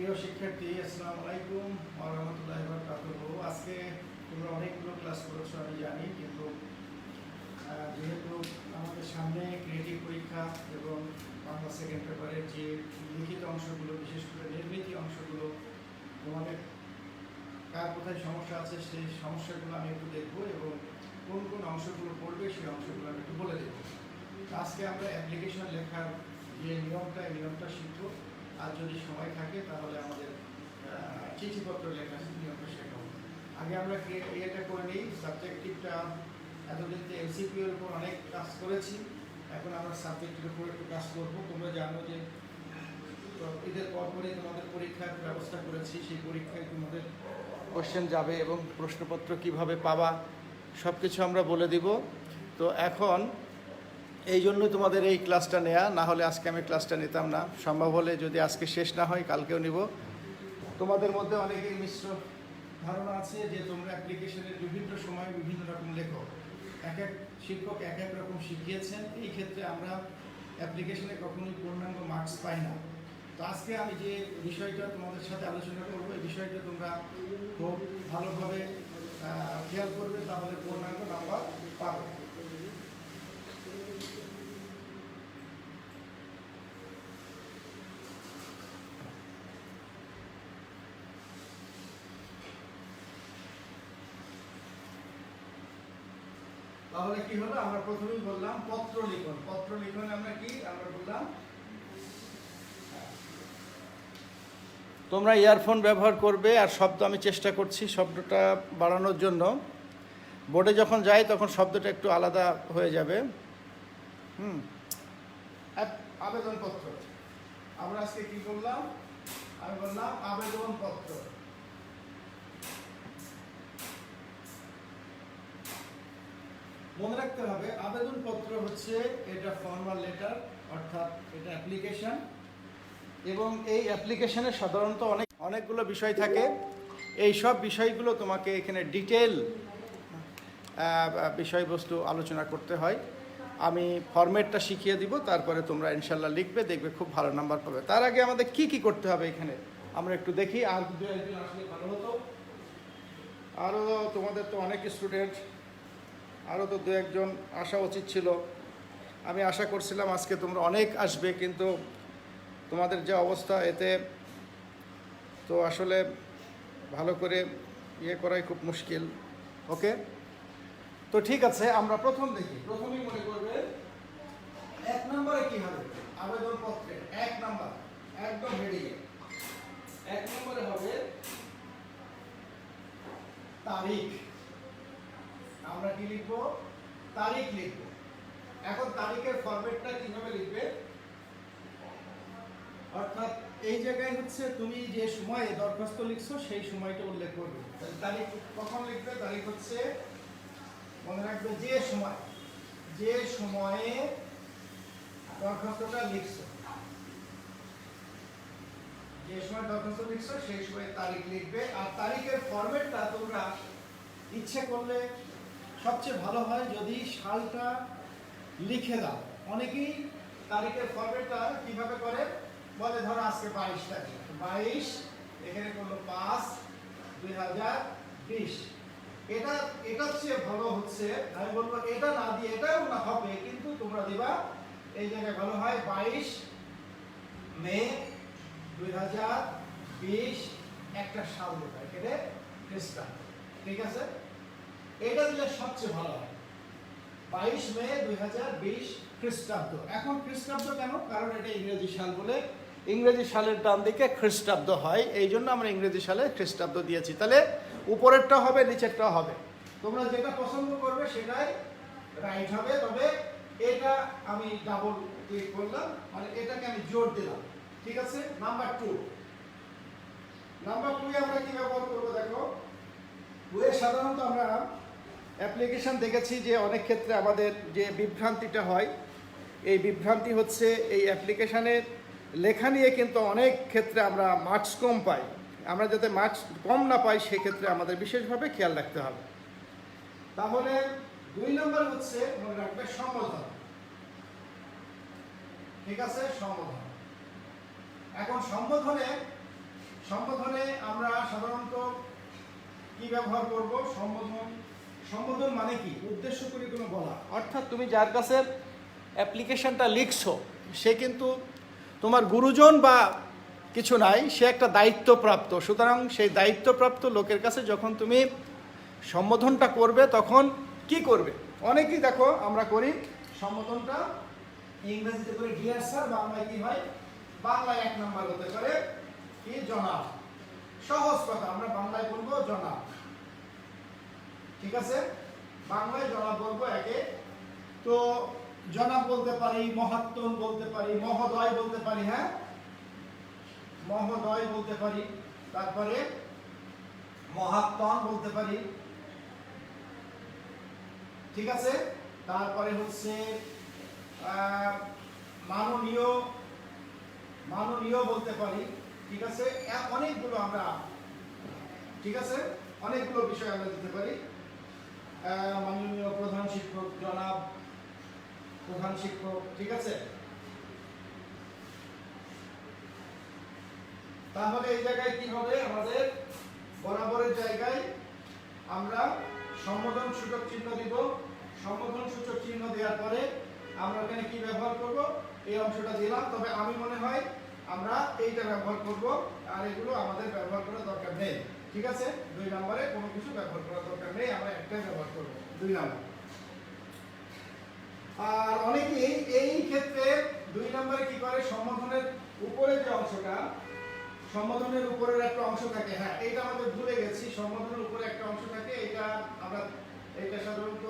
প্রিয় শিক্ষার্থী, আসসালামু আলাইকুম ওয়া রাহমাতুল্লাহি ওয়া বারাকাতুহু। আজকে তোমরা অনেকগুলো ক্লাস করেছো আমি জানি, কিন্তু যেহেতু আমাদের সামনে ক্রিয়েটিভ পরীক্ষা এবং বাংলা সেকেন্ড পেপারের যে লিখিত অংশগুলো, বিশেষ করে নির্মিতি অংশগুলো, তোমাদের কার কোথায় সমস্যা আছে সেই সমস্যাগুলো আমি একটু দেখবো এবং কোন কোন অংশগুলো পড়বে সেই অংশগুলো আমি একটু বলে দেবো। আজকে আমরা অ্যাপ্লিকেশন লেখার যে নিয়মটা শিখবো। আর যদি সময় থাকে তাহলে আমাদের চিঠিপত্র লেখার নিয়মটা শেখাবো। আগে আমরা এটা করে নিই, সাবজেক্টিভটা। এতদিন তো এমসিকিউ এর উপর অনেক কাজ করেছি, এখন আমরা সাবজেক্টের উপর একটু কাজ করবো। তোমরা জানো যে ঈদের পরপরই তোমাদের পরীক্ষার ব্যবস্থা করেছি, সেই পরীক্ষায় তোমাদের কোশ্চেন যাবে এবং প্রশ্নপত্র কিভাবে পাবা সব কিছু আমরা বলে দিব। তো এখন এই জন্যই তোমাদের এই ক্লাসটা নেওয়া, না হলে আজকে আমি ক্লাসটা নিতাম না। সম্ভব হলে যদি আজকে শেষ না হয় কালকেও নিব। তোমাদের মধ্যে অনেকের মিশ্র ধারণা আছে যে তোমরা অ্যাপ্লিকেশনের বিভিন্ন সময় বিভিন্ন রকম লেখো, এক এক শিক্ষক এক এক রকম শিখিয়েছেন। এই ক্ষেত্রে আমরা অ্যাপ্লিকেশনে কখনোই পূর্ণাঙ্গ মার্কস পাই না। তো আজকে আমি যে বিষয়টা তোমাদের সাথে আলোচনা করবো, এই বিষয়টা তোমরা খুব ভালোভাবে খেয়াল করবে, তাহলে পূর্ণাঙ্গ নাম্বার পাবে। তাহলে কি হলো, আমরা প্রথমেই বললাম পত্র লিখন। পত্র লিখনে আমরা বললাম তোমরা ইয়ারফোন ব্যবহার করবে, আর শব্দ আমি চেষ্টা করছি শব্দটা বাড়ানোর জন্য। বোর্ডে যখন যাই তখন শব্দটা একটু আলাদা হয়ে যাবে। আবেদনপত্র। আমরা আজকে কি করলাম, আমি বললাম আবেদনপত্র। মনে রাখতে হবে, আবেদনপত্র হচ্ছে এটা ফর্মাল লেটার, অর্থাৎ এটা অ্যাপ্লিকেশন। এবং এই অ্যাপ্লিকেশনে সাধারণত অনেকগুলো বিষয় থাকে। এই সব বিষয়গুলো তোমাকে এখানে ডিটেল বিষয়বস্তু আলোচনা করতে হয়। আমি ফরম্যাটটা শিখিয়ে দিব, তারপরে তোমরা ইনশাল্লাহ লিখবে, দেখবে খুব ভালো নাম্বার পাবে। তার আগে আমাদের কি করতে হবে এখানে আমরা একটু দেখি। আর দু একজন আসলে ভালো হতো, আরও তোমাদের তো অনেক স্টুডেন্ট, আরও তো দু একজন আসা উচিত ছিল। আমি আশা করছিলাম আজকে তোমরা অনেক আসবে, কিন্তু তোমাদের যে অবস্থা এতে তো আসলে ভালো করে করাই খুব মুশকিল। ওকে, তো ঠিক আছে, আমরা প্রথম দেখি। প্রথমেই মনে করবে 1 নম্বরে কি হবে, আবেদনপত্রে 1 নম্বর একদম হেডিংয়ে 1 নম্বরে হবে তারিখ। আমরা কি লিখবো, তারিখ লিখবো। এখন তারিখের ফরম্যাটটা কিভাবে লিখবে, অর্থাৎ এই জায়গায় হচ্ছে তুমি যে সময়ে দরখাস্ত লিখছো সেই সময়টা উল্লেখ করবে। তারিখ কখন লিখবে, তারিখ হচ্ছে মনে রাখবে যে সময়ে দরখাস্তটা লিখছো, যে সময় দরখাস্ত লিখছো সেই সময় তারিখ লিখবে। আর তারিখের ফরম্যাটটা তোমরা ইচ্ছে করলে সবচেয়ে ভালো হয় যদি সালটা লিখে দাও। অনেকেই তারিখের ফরম্যাটটা কিভাবে করে বলে, ধরো আজকে 22 তারিখ, 22 এখানে করলো 5/2020। এটা চেয়ে ভালো হচ্ছে, আমি বলবো এটা না দিয়ে এটাও না হবে, কিন্তু তোমরা দিবা এই জায়গায় ভালো হয় 22 মে 2020 একটা সাল দেবা, এখানে খ্রিস্টাব্দ। ঠিক আছে, এটা দিলে সবচেয়ে ভালো হয়, 22 মে 2020 খ্রিস্টাব্দ। এখন খ্রিস্টাব্দ কেন, কারণ এটা ইংরেজি সাল বলে, ইংরেজি সালের ডান দিকে খ্রিস্টাব্দ হয়, এই জন্য আমরা ইংরেজি সালে খ্রিস্টাব্দ দিয়েছি। তাহলে উপরেরটা হবে, নিচেরটা হবে, তোমরা যেটা পছন্দ করবে সেটাই রাইট হবে। তবে এটা আমি ডাবল ক্লিক করলাম, মানে এটাকে আমি জোর দিলাম। ঠিক আছে, নাম্বার 2 আমরা কি ব্যবহার করবো দেখো। সাধারণত আমরা অ্যাপ্লিকেশন দেখেছি যে অনেক ক্ষেত্রে আমাদের যে বিভ্রান্তিটা হয়, এই বিভ্রান্তি হচ্ছে এই অ্যাপ্লিকেশনের লেখা নিয়ে কিন্তু অনেক ক্ষেত্রে আমরা মার্কস কম পাই। আমরা যাতে মার্কস কম না পাই সেক্ষেত্রে আমাদের বিশেষভাবে খেয়াল রাখতে হবে। তাহলে 2 নম্বর হচ্ছে মনে রাখবে সম্বোধন। ঠিক আছে, সম্বোধন। এখন সম্বোধনে সম্বোধনে আমরা সাধারণত কি ব্যবহার করব? সম্বোধন। সম্বোধন মানে কি? উদ্দেশ্য করে কোনো বলা, অর্থাৎ তুমি যার কাছে অ্যাপ্লিকেশনটা লিখছো সে কিন্তু তোমার গুরুজন বা কিছু নাই, সে একটা দায়িত্বপ্রাপ্ত। সুতরাং সেই দায়িত্বপ্রাপ্ত লোকের কাছে যখন তুমি সম্বোধনটা করবে তখন কি করবে? অনেকেই দেখো আমরা করি সম্বোধনটা ইংরেজিতে করে ডিয়ার স্যার, বাংলায় কি হয়? বাংলায় 1 নাম্বার হতে পারে কি? জনাব। সহজ কথা, আমরা বাংলায় বলবো জনাব, ঠিক আছে? বাংলায় জনাব বলবো একে। তো জনাব বলতে পারি, মহাত্মন বলতে পারি, মহোদয় বলতে পারি, হ্যাঁ মহোদয় বলতে পারি, তারপরে মহাত্মন বলতে পারি, ঠিক আছে? তারপরে হচ্ছে মাননীয়, মাননীয় বলতে পারি, ঠিক আছে? অনেকগুলো আমরা, ঠিক আছে, অনেকগুলো বিষয় আমরা দিতে পারি। মাননীয় প্রধান শিক্ষক, জনাব প্রধান শিক্ষক, ঠিক আছে? তাহলে এই জায়গায় কি হবে? আমাদের বরাবরের জায়গায় আমরা সম্বোধন সূচক চিহ্ন দিব। সম্বোধন সূচক চিহ্ন দেওয়ার পরে আমরা এখানে কি ব্যবহার করব? এই অংশটা দিলাম। তবে আমি মনে হয় আমরা এইটা ব্যবহার করব, আর এগুলো আমাদের ব্যবহার করার দরকার নেই, ঠিক আছে? 2 নম্বরে কোনো কিছু ব্যবহার করার দরকার নেই, আমরা একটাই ব্যবহার করব, 2 নম্বর। আর অনেকেই এই ক্ষেত্রে 2 নম্বরে কি করে? সম্বোধনের উপরে যে অংশটা, সম্বোধনের উপরের একটা অংশ থাকে, হ্যাঁ এইটা আমাদের ভুলে গেছি। সম্বোধনের উপরে একটা অংশ থাকে, এটা আমরা, এটা সাধারণত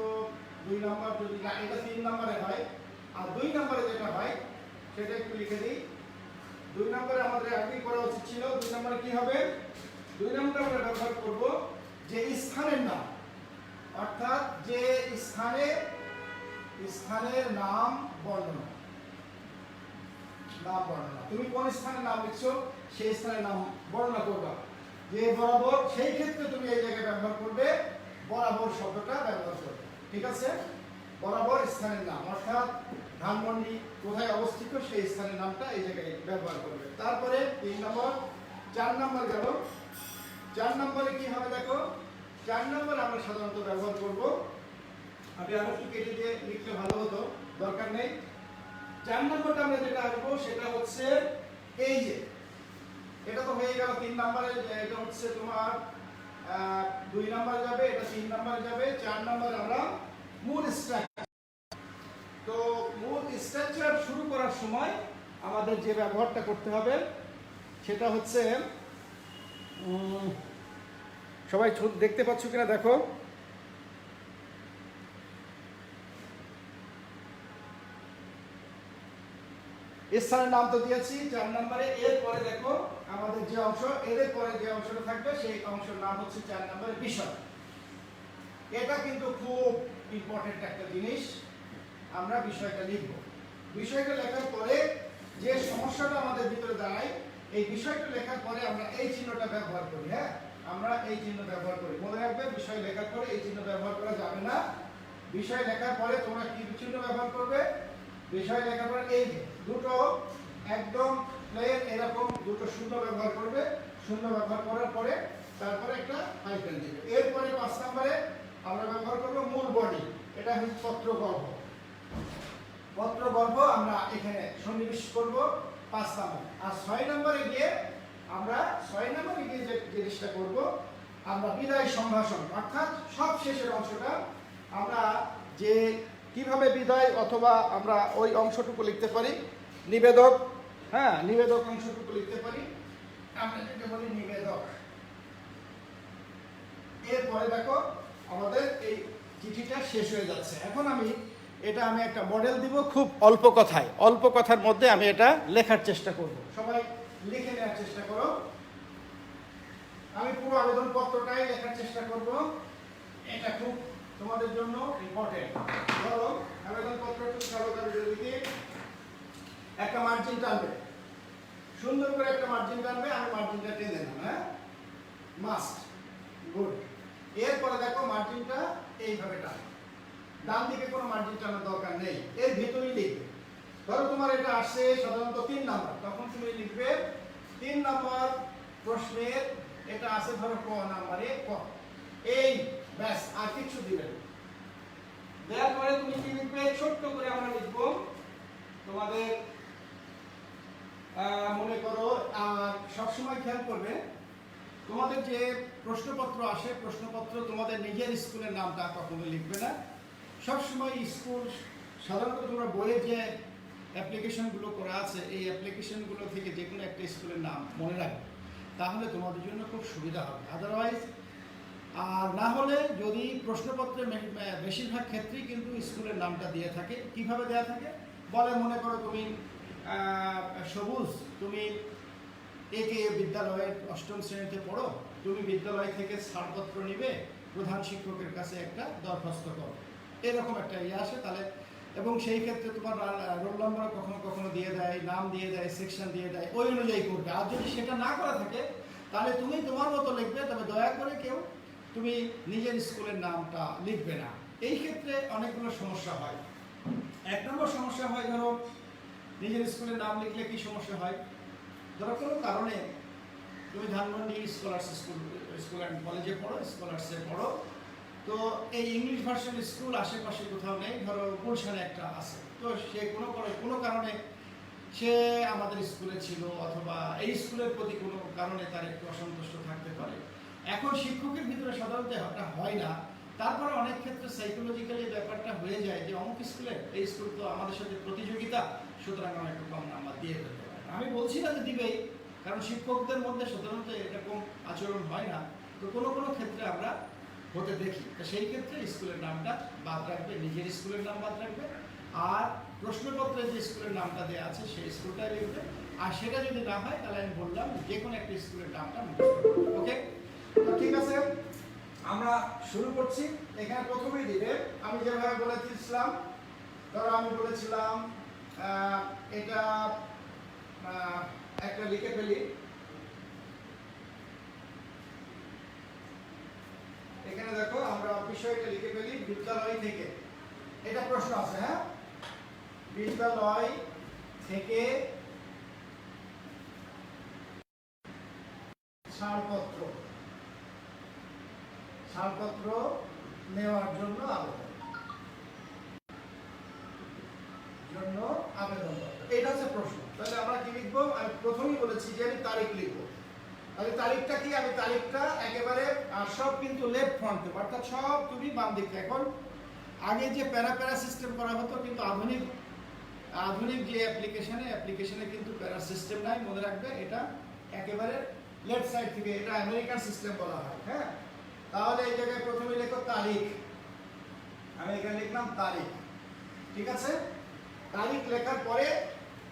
2 নম্বর, যদি না এটা 3 নম্বরে হয়। আর 2 নম্বরে যেটা হয় সেটা একটু লিখে দিই। 2 নম্বরে আমাদের আগে করা উচিত ছিল। 2 নম্বরে কি হবে? 2 নম্বরে আমরা ব্যবহার করব যে স্থানের নাম, অর্থাৎ যে স্থানে, স্থানের নাম বর্ণনা, নাম বর্ণনা। তুমি কোন স্থানের নাম লিখছো সেই স্থানের নাম বর্ণনা করবা, যে বরাবর, সেই ক্ষেত্রে তুমি এই জায়গায় ব্যবহার করবে বরাবর শব্দটা ব্যবহার করবে, ঠিক আছে? বরাবর স্থানের নাম, অর্থাৎ ধানমন্ডি কোথায় অবস্থিত সেই স্থানের নামটা এই জায়গায় ব্যবহার করবে। তারপরে 3 নম্বর, 4 নম্বর গেল। 4 নম্বরে কি হবে দেখো? 4 নম্বরে আমরা সাধারণত ব্যবহার করব, আমি আরো একটু কেটে দিয়ে লিখলে ভালো হতো, দরকার নেই। 4 নম্বরটা আমরা যেটা আসবো সেটা হচ্ছে এই যে, এটা তো হয়ে গেল 3 নম্বরে, এটা হচ্ছে তোমার 2 নম্বরে যাবে, এটা 3 নম্বরে যাবে। 4 নম্বরে আমরা মূল স্ট্রাকচার। তো মূল স্ট্রাকচার শুরু করার সময় আমাদের যে ব্যবহারটা করতে হবে সেটা হচ্ছে, সবাই দেখতে পাচ্ছ কিনা দেখো, স্থানের নাম তো দিয়েছি 4 নম্বরে। এরপরে দেখো আমাদের যে অংশ, এর পরে যে অংশটা থাকবে সেই অংশের নাম হচ্ছে 4 নম্বরে বিষয়। এটা কিন্তু খুব ইম্পর্টেন্ট একটা জিনিস। আমরা বিষয়টা লিখব। বিষয়টা লেখার পরে যে সমস্যাটা আমাদের ভিতরে দাঁড়ায়, এই বিষয়টা লেখার পরে আমরা এই চিহ্নটা ব্যবহার করি, হ্যাঁ আমরা এই চিহ্ন ব্যবহার করি। মনে রাখবে, বিষয় লেখার পরে এই চিহ্ন ব্যবহার করা যাবে না। বিষয় লেখার পরে তোমরা কি চিহ্ন ব্যবহার করবে? বিষয় লেখার পরে এই দুটো একদম প্লেন এরকম দুটো শূন্য ব্যবহার করবে। শূন্য ব্যবহার করার পরে তারপরে একটা হাইফেন দিবে। এরপরে 5 নম্বরে আমরা ব্যবহার করব মূল বডি। এটা হচ্ছে পত্রগর্ভ। পত্রগর্ভ আমরা এখানে সন্নিবেশ করব 5 নম্বর। আর 6 নম্বরে গিয়ে আমরা 6 নম্বরে গিয়ে যে জিনিসটা করব, আমরা বিদায় সম্ভাষণ, অর্থাৎ সব শেষের অংশটা আমরা যে কিভাবে বিদায়, অথবা আমরা ওই অংশটুকু লিখতে পারি নিবেদক, হ্যাঁ নিবেদক অংশটুকু লিখতে পারি, আমরা যেটা বলি নিবেদক। এরপরে দেখো আমাদের এই চিঠিটা শেষ হয়ে যাচ্ছে। এখন আমি একটা মডেল দিব, খুব অল্প কথায়, অল্প কথার মধ্যে আমি এটা লেখার চেষ্টা করব। সবাই লিখে নেওয়ার চেষ্টা করো। আমি পুরো আবেদনপত্রটাই লেখার চেষ্টা করব। এটা খুব তোমাদের জন্য ইম্পর্টেন্ট। ধরো আবেদনপত্রটা লিখে একটা মার্জিন টানবে, সুন্দর করে একটা মার্জিন টানবে। আমি মার্জিনটা টেনে দিলাম, হ্যাঁ মাস্ট, গুড। এরপরে দেখো মার্জিনটা এইভাবে টানবে, ডান দিকে কোনো মার্জিন টানার দরকার নেই, এর ভিতরেই লিখবে। ধরো তোমার এটা আসছে সাধারণত 3 নাম্বার, তখন তুমি লিখবে 3 নাম্বার প্রশ্নের এটা আছে ধরো ক নাম্বারে ক, এই ব্যাস, আর কিছু দিবে না। দেওয়ার পরে তুমি কি লিখবে, ছোট্ট করে আমরা লিখবো তোমাদের মনে করো সবসময় খেয়াল করবে তোমাদের যে প্রশ্নপত্র আসে, প্রশ্নপত্র তোমাদের নিজের স্কুলের নামটা কখনো লিখবে না। সবসময় স্কুল সাধারণত তোমরা বইয়ে যে অ্যাপ্লিকেশনগুলো করা আছে এই অ্যাপ্লিকেশনগুলো থেকে যে কোনো একটা স্কুলের নাম মনে রাখবে, তাহলে তোমাদের জন্য খুব সুবিধা হবে। আদারওয়াইজ আর না হলে যদি প্রশ্নপত্রে বেশিরভাগ ক্ষেত্রেই কিন্তু স্কুলের নামটা দিয়ে থাকে। কিভাবে দেওয়া থাকে বলে, মনে করো তুমি সবুজ, তুমি একে বিদ্যালয়ের অষ্টম শ্রেণীতে পড়ো, তুমি বিদ্যালয় থেকে ছাড়পত্র নিবে, প্রধান শিক্ষকের কাছে একটা দরখাস্ত করো, এরকম একটা ইয়ে আসে। তাহলে এবং সেই ক্ষেত্রে তোমার রোল নম্বর কখনো কখনো দিয়ে দেয়, নাম দিয়ে দেয়, সেকশন দিয়ে দেয়, ওই অনুযায়ী করবে। আর যদি সেটা না করা থাকে তাহলে তুমি তোমার মতো লিখবে, তবে দয়া করে কেউ তুমি নিজের স্কুলের নামটা লিখবে না। এই ক্ষেত্রে অনেকগুলো সমস্যা হয়। এক নম্বর সমস্যা হয়, ধরো নিজের স্কুলের নাম লিখলে কি সমস্যা হয়, ধরো কোনো কারণে তুমি ধানমন্ডি স্কলার্স স্কুল অ্যান্ড কলেজে পড়ো, স্কলার্সে পড়ো, তো এই ইংলিশ ভার্সন স্কুল আশেপাশে কোথাও নেই, ধরো গুলশানে একটা আছে, তো সে কোনো কারণে সে আমাদের স্কুলে ছিল, অথবা এই স্কুলের প্রতি কোনো কারণে তার একটু অসন্তুষ্ট থাকতে পারে। এখন শিক্ষকের ভিতরে সাধারণত এটা হয় না, তারপরে অনেক ক্ষেত্রে সাইকোলজিক্যালি ব্যাপারটা হয়ে যায় যে অমুক স্কুলে, এই স্কুল তো আমাদের সাথে প্রতিযোগিতা, সুতরাং আমরা একটু কম নাম্বার দিয়ে ফেলতে পারি। আমি বলছি না যে দিবেই, কারণ শিক্ষকদের মধ্যে সাধারণত এরকম আচরণ হয় না, তো কোনো কোনো ক্ষেত্রে আমরা হতে দেখি। তো সেই ক্ষেত্রে স্কুলের নামটা বাদ রাখবে, নিজের স্কুলের নাম বাদ রাখবে, আর প্রশ্নপত্রে যে স্কুলের নামটা দেওয়া আছে সেই স্কুলটাই লিখবে। আর সেটা যদি না হয় তাহলে আমি বললাম যে কোনো একটা স্কুলের নামটা মুখস্থ করবে। ওকে, তো ঠিক আছে, আমরা শুরু করছি। এখানে প্রথমেই দিবে, আমি যেভাবে বলেছিলাম, ধরো আমি বলেছিলাম এটা একটা লিখে ফেলি। এখানে দেখো আমরা বিষয়টা লিখে ফেলি, বিদ্যালয় থেকে, এটা প্রশ্ন আছে, হ্যাঁ, বিদ্যালয় থেকে ছাড়পত্র নেওয়ার জন্য আবেদনপত্র, এটা হচ্ছে প্রশ্ন। তাহলে আমরা কি লিখবো, আমি প্রথমেই বলেছি যে আমি তারিখ লিখবো। তাহলে তারিখটা কি, আমি তারিখটা একেবারে সব কিন্তু লেফট ফ্রন্টে, অর্থাৎ সব তুমি বাম দিকে। এখন আগে যে প্যারা সিস্টেম করা হতো, কিন্তু আধুনিক যে অ্যাপ্লিকেশনে কিন্তু প্যারা সিস্টেম নাই, মনে রাখবে এটা একেবারে লেফট সাইড থেকে, এটা আমেরিকান সিস্টেম বলা হয়। হ্যাঁ, তাহলে এই জায়গায় প্রথমে লেখো তারিখ, আমি এখানে লিখলাম তারিখ, ঠিক আছে। তারিখ লেখার পরে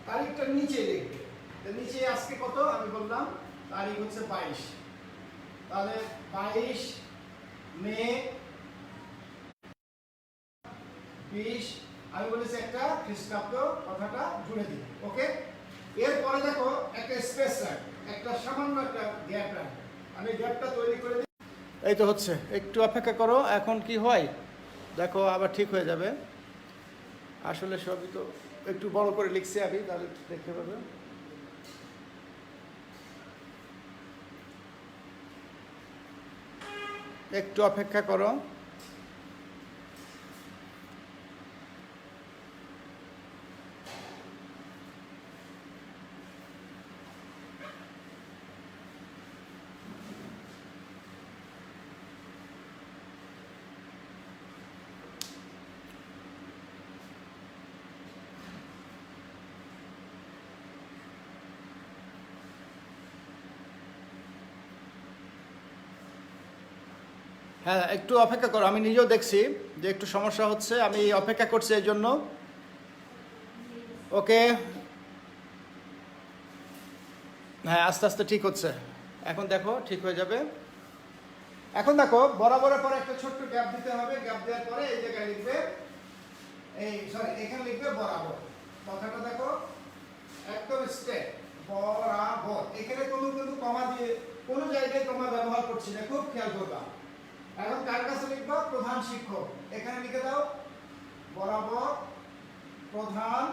তারিখটা নিচে লিখবে, নিচে আজকে কত আমি বললাম, তারিখ হচ্ছে 22, তাহলে 22 মে 20, আমি বলেছি একটা খ্রিস্টাব্দ কথাটা জুড়ে দিই। ওকে, এরপরে দেখো একটা স্পেস রাখবে, একটা সামান্য একটা গ্যাপ রাখবে, আমি গ্যাপটা তৈরি করে দিই। এই তো হচ্ছে, একটু অপেক্ষা করো, এখন কি হয় দেখো, আবার ঠিক হয়ে যাবে। আসলে সবই তো একটু বড় করে লিখছি আমি, তাহলে দেখতে পাবে। একটু অপেক্ষা করো। হ্যাঁ, একটু অপেক্ষা করো, আমি নিজেও দেখছি যে একটু সমস্যা হচ্ছে, আমি অপেক্ষা করছি এই জন্য। ওকে, হ্যাঁ, আস্তে আস্তে ঠিক হচ্ছে, এখন দেখো ঠিক হয়ে যাবে। এখন দেখো বরাবরের পরে একটা ছোট্ট গ্যাপ দিতে হবে, গ্যাপ দেওয়ার পরে এই জায়গায় লিখবে, এখানে লিখবে বরাবর, কথাটা দেখো একদম স্ট্রেট, বরাবর। এখানে কিন্তু কমা দিয়ে কোনো জায়গায় কমা ব্যবহার করছি না, খুব খেয়াল করবা। এখন কার কাছে লিখবো, প্রধান শিক্ষক, এখানে লিখে দাও বরাবর প্রধান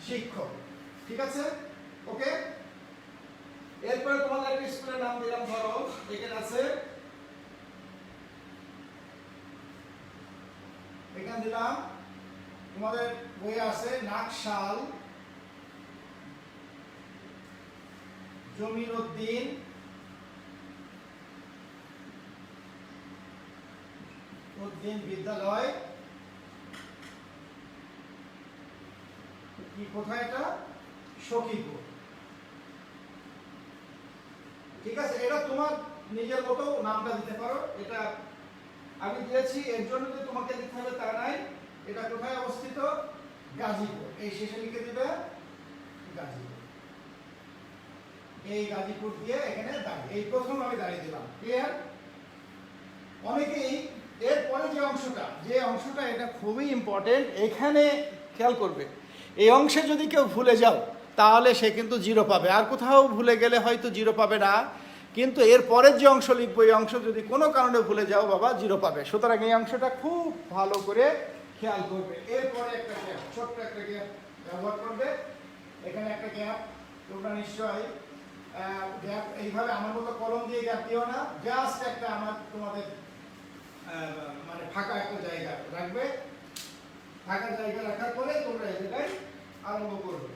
শিক্ষক, ঠিক আছে। ওকে, এরপরে তোমাদের একটা স্কুলের নাম দিলাম, ধরো এখানে আছে, এখানে দিলাম তোমাদের বইয়ে আছে নাকশাল জমির উদ্দিন বিদ্যালয়। কি কোথায় এটা? সখীপুর। ঠিক আছে, এটা তোমার নিজের মতো নামটা দিতে পারো, এটা আমি দিয়েছি এর জন্য যে তোমাকে লিখতে হবে তা নাই। এটা কোথায় অবস্থিত? গাজীপুর। এই শেষে লিখে দিবে গাজীপুর। এই গাজীপুর দিয়ে এখানে দাঁড়িয়ে, এই প্রথম আমি দাঁড়িয়ে দিলাম। ক্লিয়ার? অনেকেই এরপরে যে অংশটা এটা খুবই ইম্পর্টেন্ট, এখানে খেয়াল করবে। এই অংশে যদি কেউ ভুলে যাও তাহলে সে কিন্তু 0 পাবে, আর কোথাও ভুলে গেলে হয়তো 0 পাবে না, কিন্তু এর পরের যে অংশ লিখবো এই অংশ যদি কোনো কারণে ভুলে যাও বাবা 0 পাবে। সুতরাং এই অংশটা খুব ভালো করে খেয়াল করবে। এরপরে একটা গ্যাপ, ছোট্ট একটা গ্যাপ ব্যবহার করবে। এখানে একটা গ্যাপ, তোমরা নিশ্চয়ই গ্যাপ এইভাবে আমার মতো কলম দিয়ে গ্যাপ দিও না, জাস্ট একটা তোমাদের মানে ফাঁকা একটা জায়গা রাখবে। ফাঁকা জায়গা রাখার পরে তোমরা এই জায়গায় আরম্ভ করবে।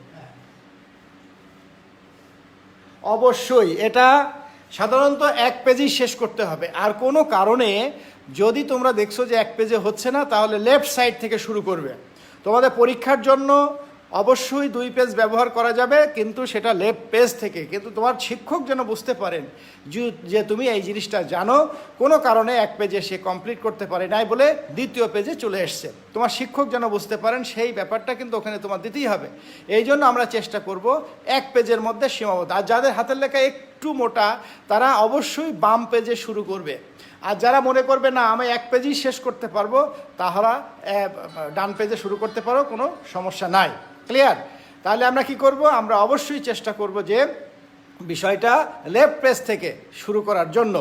অবশ্যই এটা সাধারণত 1 পেজেই শেষ করতে হবে। আর কোনো কারণে যদি তোমরা দেখছো যে 1 পেজে হচ্ছে না, তাহলে লেফট সাইড থেকে শুরু করবে। তোমাদের পরীক্ষার জন্য অবশ্যই 2 পেজ ব্যবহার করা যাবে, কিন্তু সেটা লেফট পেজ থেকে। কিন্তু তোমার শিক্ষক যেন বুঝতে পারেন যে তুমি এই জিনিসটা জানো, কোনো কারণে 1 পেজে সে কমপ্লিট করতে পারে নাই বলে 2য় পেজে চলে এসছে। তোমার শিক্ষক যেন বুঝতে পারেন সেই ব্যাপারটা কিন্তু ওখানে তোমার দিতেই হবে। এই জন্য আমরা চেষ্টা করব 1 পেজের মধ্যে সীমাবদ্ধ। আর যাদের হাতের লেখা একটু মোটা তারা অবশ্যই বাম পেজে শুরু করবে। আর যারা মনে করবে না আমি 1 পেজেই শেষ করতে পারবো, তাহলে ডান পেজে শুরু করতে পারো, কোনো সমস্যা নাই। ক্লিয়ার? তাহলে আমরা কি করব? আমরা অবশ্যই চেষ্টা করব যে বিষয়টা লেফট পেজ থেকে শুরু করার জন্য।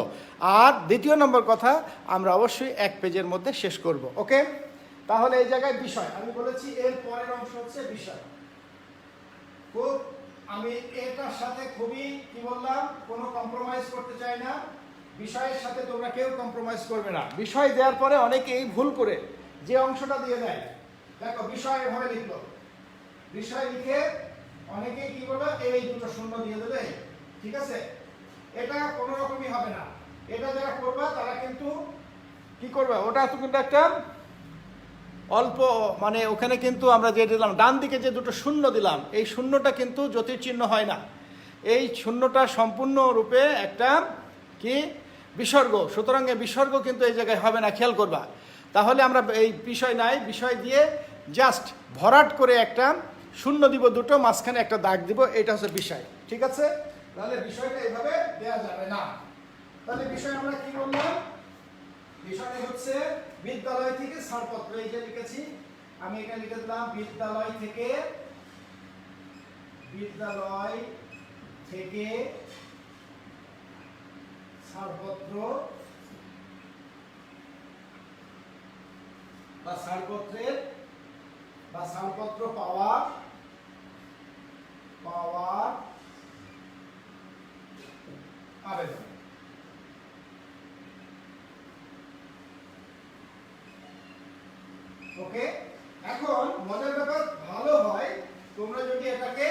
আর 2য় নম্বর কথা, আমরা অবশ্যই 1 পেজের মধ্যে শেষ করব। ওকে, তাহলে এই জায়গায় বিষয় আমি বলেছি, এর পরের অংশ হচ্ছে বিষয়। খুব আমি এটার সাথে খুবই কি বললাম, কোনো কম্প্রোমাইজ করতে চাই না। বিষয়ের সাথে তোমরা কেউ কম্প্রোমাইজ করবে না। বিষয় দেওয়ার পরে অনেকেই ভুল করে যে অংশটা দিয়ে দেয়, দেখো বিষয় এভাবে লিখলো, বিষয় লিখে অনেকেই কি বললো এই 2টো শূন্য দিয়ে দেবে। ঠিক আছে, এটা কোনো রকমই হবে না। এটা যারা করবা তারা কিন্তু কি করবে, ওটা তো কিন্তু একটা অল্প মানে ওখানে কিন্তু আমরা যে দিলাম ডান দিকে যে 2টো শূন্য দিলাম, এই শূন্যটা কিন্তু জ্যোতির্চিহ্ন হয় না। এই শূন্যটা সম্পূর্ণরূপে একটা কি বিসর্গ। সুতরাং এই বিসর্গ কিন্তু এই জায়গায় হবে না, খেয়াল করবা। তাহলে আমরা এই বিষয় নাই, বিষয় দিয়ে জাস্ট ভরাট করে একটা শূন্য দিব, 2টো মাঝখানে একটা দাগ দিব, এটা হচ্ছে বিষয়। ঠিক আছে, তাহলে বিষয়টা এইভাবে দেওয়া যাবে না। তাহলে বিষয় আমরা কি বললাম? বিষয়টা হচ্ছে বিদ্যালয় থেকে ছাড়পত্র। এই যে লিখেছি আমি, এখানে লিখে দিলাম বিদ্যালয় থেকে ছাড়পত্র বা ছাড়পত্র পাওয়ার আবেদন। ওকে, এখন মজার ব্যাপার ভালো হয় তোমরা যদি এটাকে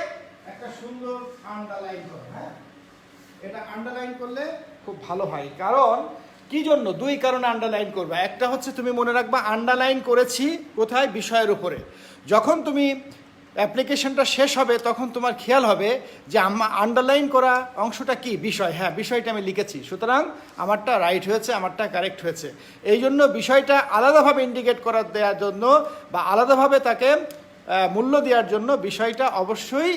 একটা সুন্দর আন্ডারলাইন করো। হ্যাঁ, এটা আন্ডারলাইন করলে খুব ভালো হয়। কারণ কি জন্য? 2 কারণে আন্ডারলাইন করবে। একটা হচ্ছে তুমি মনে রাখবা আন্ডারলাইন করেছি কোথায়, বিষয়ের উপরে। যখন তুমি অ্যাপ্লিকেশনটা শেষ হবে তখন তোমার খেয়াল হবে যে আন্ডারলাইন করা অংশটা কি, বিষয়। হ্যাঁ, বিষয়টা আমি লিখেছি, সুতরাং আমারটা রাইট হয়েছে, আমারটা কারেক্ট হয়েছে। এই জন্য বিষয়টা আলাদাভাবে ইন্ডিকেট করার দেওয়ার জন্য বা আলাদাভাবে তাকে মূল্য দেওয়ার জন্য বিষয়টা অবশ্যই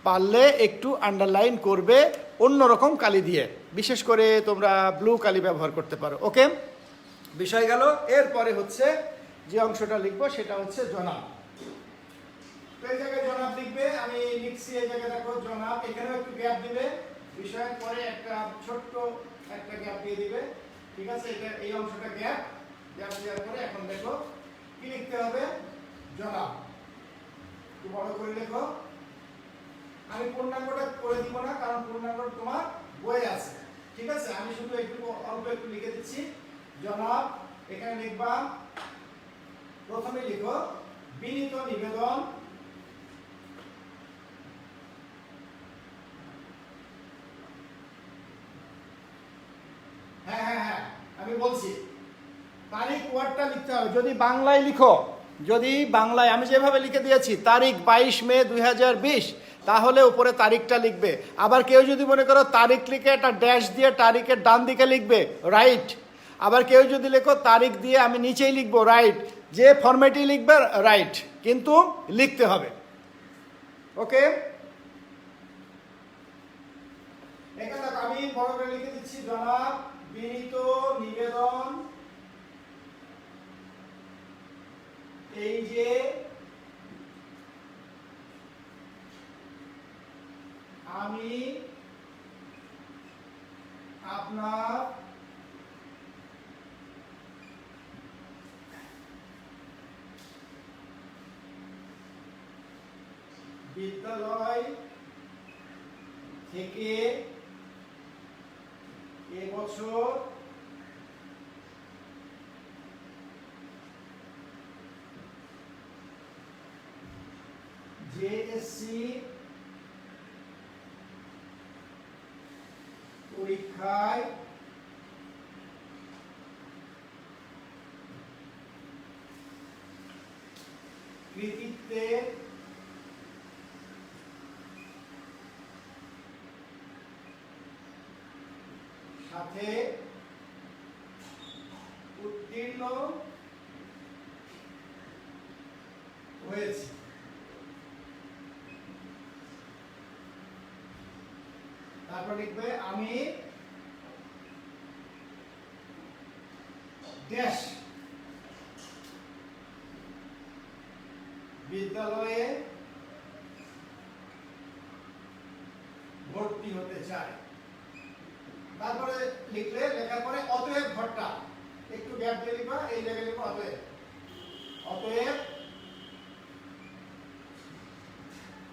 পারলে একটু আন্ডারলাইন করবে অন্যরকম কালি দিয়ে। বিশেষ করে তোমরা ব্লু কালি ব্যবহার করতে পারো। ওকে, বিষয় গেল। এরপরে হচ্ছে যে অংশটা লিখবো সেটা হচ্ছে জনাব। এই জায়গায় জনাব লিখবে, আমি লিখছি এই জায়গায় দেখো জনাব, এখানেও একটু গ্যাপ দিবে, বিষয়ের পরে একটা ছোট্ট একটা গ্যাপ দিয়ে দিবে। ঠিক আছে, এটা এই অংশটা গ্যাপ দেওয়ার পরে এখন দেখো কি লিখতে হবে, জনাব। একটু বড় করে লেখো, আমি পূর্ণাঙ্গটা করে দিব না, কারণ পূর্ণাঙ্গ তোমার বইয়ে আছে। ঠিক আছে, আমি শুধু একটু অল্প একটু লিখে দিচ্ছি। জনাব, এখানে লিখবা, প্রথমে লিখো বিনীত নিবেদন, হ্যাঁ আমি বলছি তারিখ ওয়ার্ডটা লিখতে হবে। যদি বাংলায় লিখো, যদি বাংলায় আমি যেভাবে লিখে দিয়েছি তারিখ 22 মে 2020, তাহলে উপরে তারিখটা লিখবে। আবার কেউ যদি মনে করো তারিখ লিখে একটা ড্যাশ দিয়ে তারিখের ডান দিকে লিখবে, রাইট। আবার কেউ যদি লেখো তারিখ দিয়ে আমি নিচেই লিখবো, রাইট। যে ফরম্যাটই লিখবে রাইট, কিন্তু লিখতে হবে। ওকে, এখানে দেখো আমি বড় করে লিখে দিচ্ছি, জনাব বিনীত নিবেদন, এই যে আমি আপনার বিদ্যালয় থেকে এবছর জেএসসি পরীক্ষায় কৃতিত্বের সাথে উত্তীর্ণ হয়েছে। তারপর লিখবে আমি ড্যাশ বিদ্যালয়ে ভর্তি হতে চাই। তারপরে লিখলে, লেখার পরে অতএব ঘরটা একটু গ্যাপ দিয়ে লিখবা, এই জায়গায় লিখবা অতএব। অতএব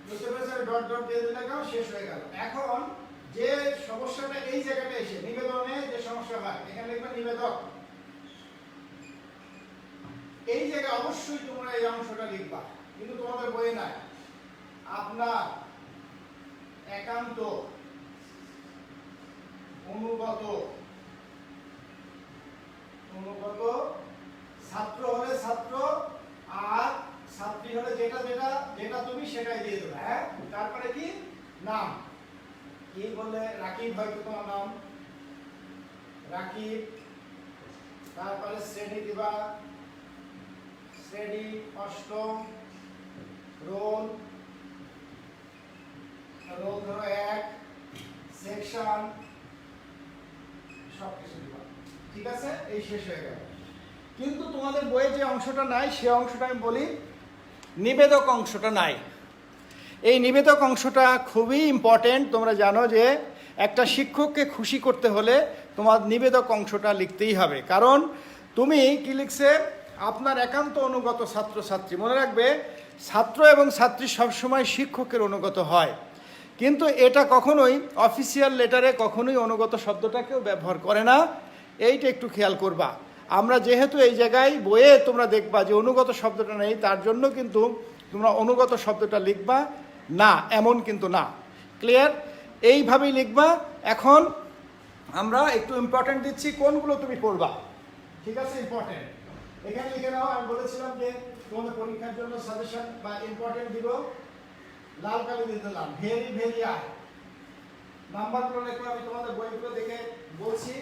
বুঝতে পেরেছো, ডট ডট দিয়ে দিলে শেষ হয়ে গেল। এখন যে সমস্যাটা এই জায়গাটা এসে নিবেদনে যে সমস্যা হয়, এখানে লিখবা নিবেদক। এই জায়গায় অবশ্যই তোমরা এই অংশটা লিখবা, কিন্তু তোমাদের বইয়ে নাই। আপনার একান্ত অনুগত ছাত্র হলে ছাত্র, আর ছাত্রী হলে যেটা যেটা যেটা তুমি সেটাই দিয়ে দেবে। হ্যাঁ, তারপরে কি নাম, কি বললে রাকিব, হয়তো তোমার নাম রাকিব। তারপরে শ্রেণী দিবা, শ্রেণী অষ্টম, রোল রোল ধরো 1, সেকশন, সবকিছু দিবা। ঠিক আছে, এই শেষ হয়ে গেল। কিন্তু তোমাদের বইয়ে যে অংশটা নাই, সে অংশটা আমি বলি, নিবেদক অংশটা নাই। এই নিবেদক অংশটা খুবই ইম্পর্টেন্ট। তোমরা জানো যে একটা শিক্ষককে খুশি করতে হলে তোমার নিবেদক অংশটা লিখতেই হবে। কারণ তুমি কি লিখছে, আপনার একান্ত অনুগত ছাত্রছাত্রী। মনে রাখবে, ছাত্র এবং ছাত্রী সবসময় শিক্ষকের অনুগত হয়, কিন্তু এটা কখনোই অফিসিয়াল লেটারে কখনোই অনুগত শব্দটা কেউ ব্যবহার করে না। এইটা একটু খেয়াল করবা। আমরা যেহেতু এই জায়গায় বইয়ে তোমরা দেখবা যে অনুগত শব্দটা নেই, তার জন্য কিন্তু তোমরা অনুগত শব্দটা লিখবা না, এমন কিন্তু না। ক্লিয়ার? এইভাবেই লিখবা। এখন আমরা একটু ইম্পর্টেন্ট দিচ্ছি, কোনগুলো তুমি পড়বা। ঠিক আছে, ইম্পর্টেন্ট এখানে লিখে নাও। আমি বলেছিলাম যে তোমাদের পরীক্ষার জন্য সাজেশন বা ইম্পর্টেন্ট দিব, লাল কালি দিয়ে দিলাম, ভেরি ভেরি আই। নাম্বারগুলো লেখো, আমি তোমাদের বইগুলো দেখে বলছি।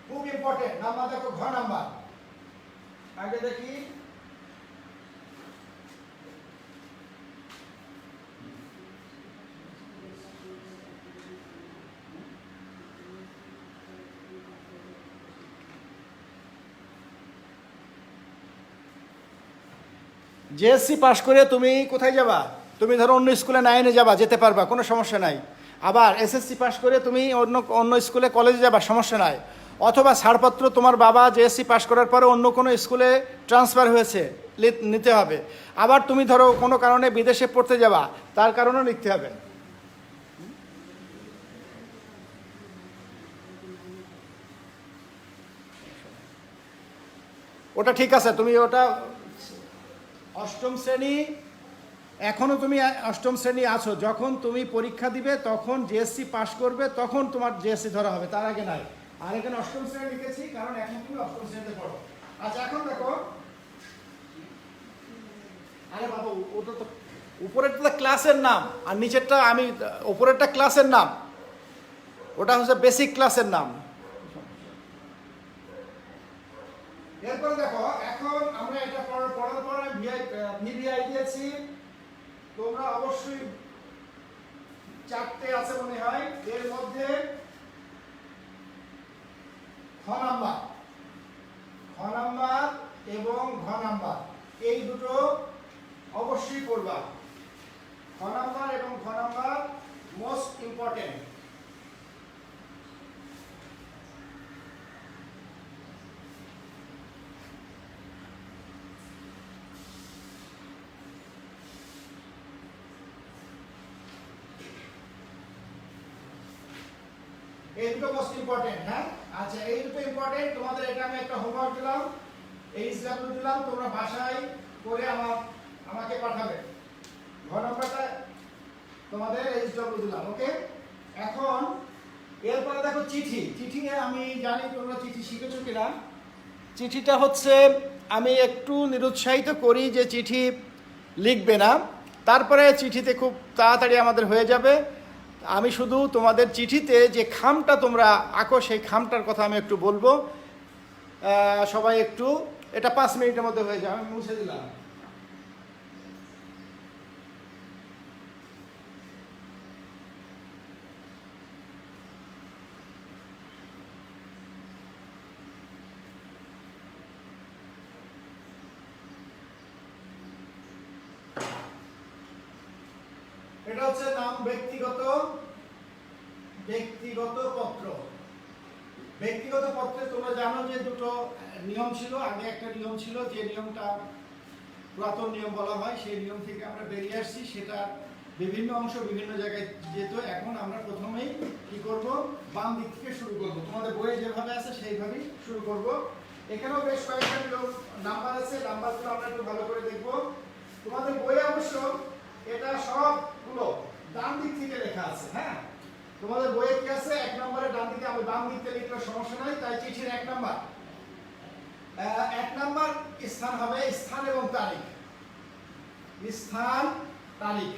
খুব ইম্পর্টেন্ট নাম্বার দেখো, ঘ নাম্বার। আগে দেখি, জেএসসি পাশ করে তুমি কোথায় যাবা? তুমি ধরো অন্য স্কুলে 9-এ যাবা, যেতে পারবা, কোনো সমস্যা নাই। আবার এসএসসি পাশ করে তুমি অন্য অন্য স্কুলে কলেজে যাবা, সমস্যা নাই। অথবা ছাড়পত্র তোমার বাবা জেএসসি পাশ করার পরে অন্য কোনো স্কুলে ট্রান্সফার হয়েছে, নিতে হবে। আবার তুমি ধরো কোনো কারণে বিদেশে পড়তে যাবা, তার কারণেও লিখতে হবে। ওটা ঠিক আছে, তুমি ওটা অষ্টম শ্রেণী, এখনও তুমি অষ্টম শ্রেণী আছো, যখন তুমি পরীক্ষা দিবে তখন জেএসসি পাশ করবে, তখন তোমার জেএসসি ধরা হবে, তার আগে নাই। আর এখানে অষ্টম শ্রেণী লিখেছি কারণ এখন তুমি অষ্টম শ্রেণীতে পড়ো। আচ্ছা এখন দেখো, আরে বাবা ওটা তো উপরেরটা ক্লাসের নাম, আর নিচেরটা আমি উপরেরটা ক্লাসের নাম, ওটা হচ্ছে বেসিক ক্লাসের নাম। এরপরে দেখো, এখন আমরা এটা পড়ার পরে ভিভিআই দিয়েছি, তোমরা অবশ্যই 4টে আছে মনে হয়, এর মধ্যে খ নাম্বার এবং ঘ নাম্বার, এই দুটো অবশ্যই পড়বা। খ নাম্বার এবং ঘ নাম্বার মোস্ট ইম্পর্টেন্ট। এই দুটো মোস্ট ইম্পর্টেন্ট। হ্যাঁ আচ্ছা, এই দুটো ইম্পর্টেন্ট, তোমাদের এটা আমি একটা হোমওয়ার্ক দিলাম, এইচডব্লিউ দিলাম, তোমরা বাসায় করে আমাকে পাঠাবে। ঘ নম্বরটা তোমাদের এইচডব্লিউ দিলাম, ওকে। এখন এরপরে দেখো চিঠি আমি জানি তোমরা চিঠি শিখেছো কিনা। চিঠিটা হচ্ছে, আমি একটু নিরুৎসাহিত করি যে চিঠি লিখবে না, তারপরে চিঠিতে খুব তাড়াতাড়ি আমাদের হয়ে যাবে। আমি শুধু তোমাদের চিঠিতে যে খামটা তোমরা আঁকো, সেই খামটার কথা আমি একটু বলবো। সবাই একটু, এটা 5 মিনিটের মধ্যে হয়ে যাবে, আমি মুছে দিলাম। এটা হচ্ছে নাম ব্যক্তিগত পত্র। ব্যক্তিগত পত্রে তোমরা জানো যে দুটো নিয়ম ছিল। আগে একটা নিয়ম ছিল, যে নিয়মটা পুরাতন নিয়ম বলা হয়, সেই নিয়ম থেকে আমরা বেরিয়ে আসছি, সেটা বিভিন্ন অংশ বিভিন্ন জায়গায় যেত। এখন আমরা প্রথমেই কি করব, বাম দিক থেকে শুরু করব। তোমাদের বইয়ে যেভাবে আছে সেইভাবেই শুরু করব। এখানেও বেশ কয়েকটা নাম্বার আছে, নাম্বারগুলো আমরা একটু ভালো করে দেখব। তোমাদের বইয়ে অবশ্য এটা সবগুলো ডান দিক থেকে লেখা আছে। হ্যাঁ, তোমাদের বইয়ে কি আছে, 1 নম্বরে ডান দিকে, আমি বাম দিকে লিখলে সমস্যা নাই, তাই চিঠির 1 নাম্বার। 1 নাম্বার স্থান হবে স্থান এবং তারিখ। স্থান তারিখ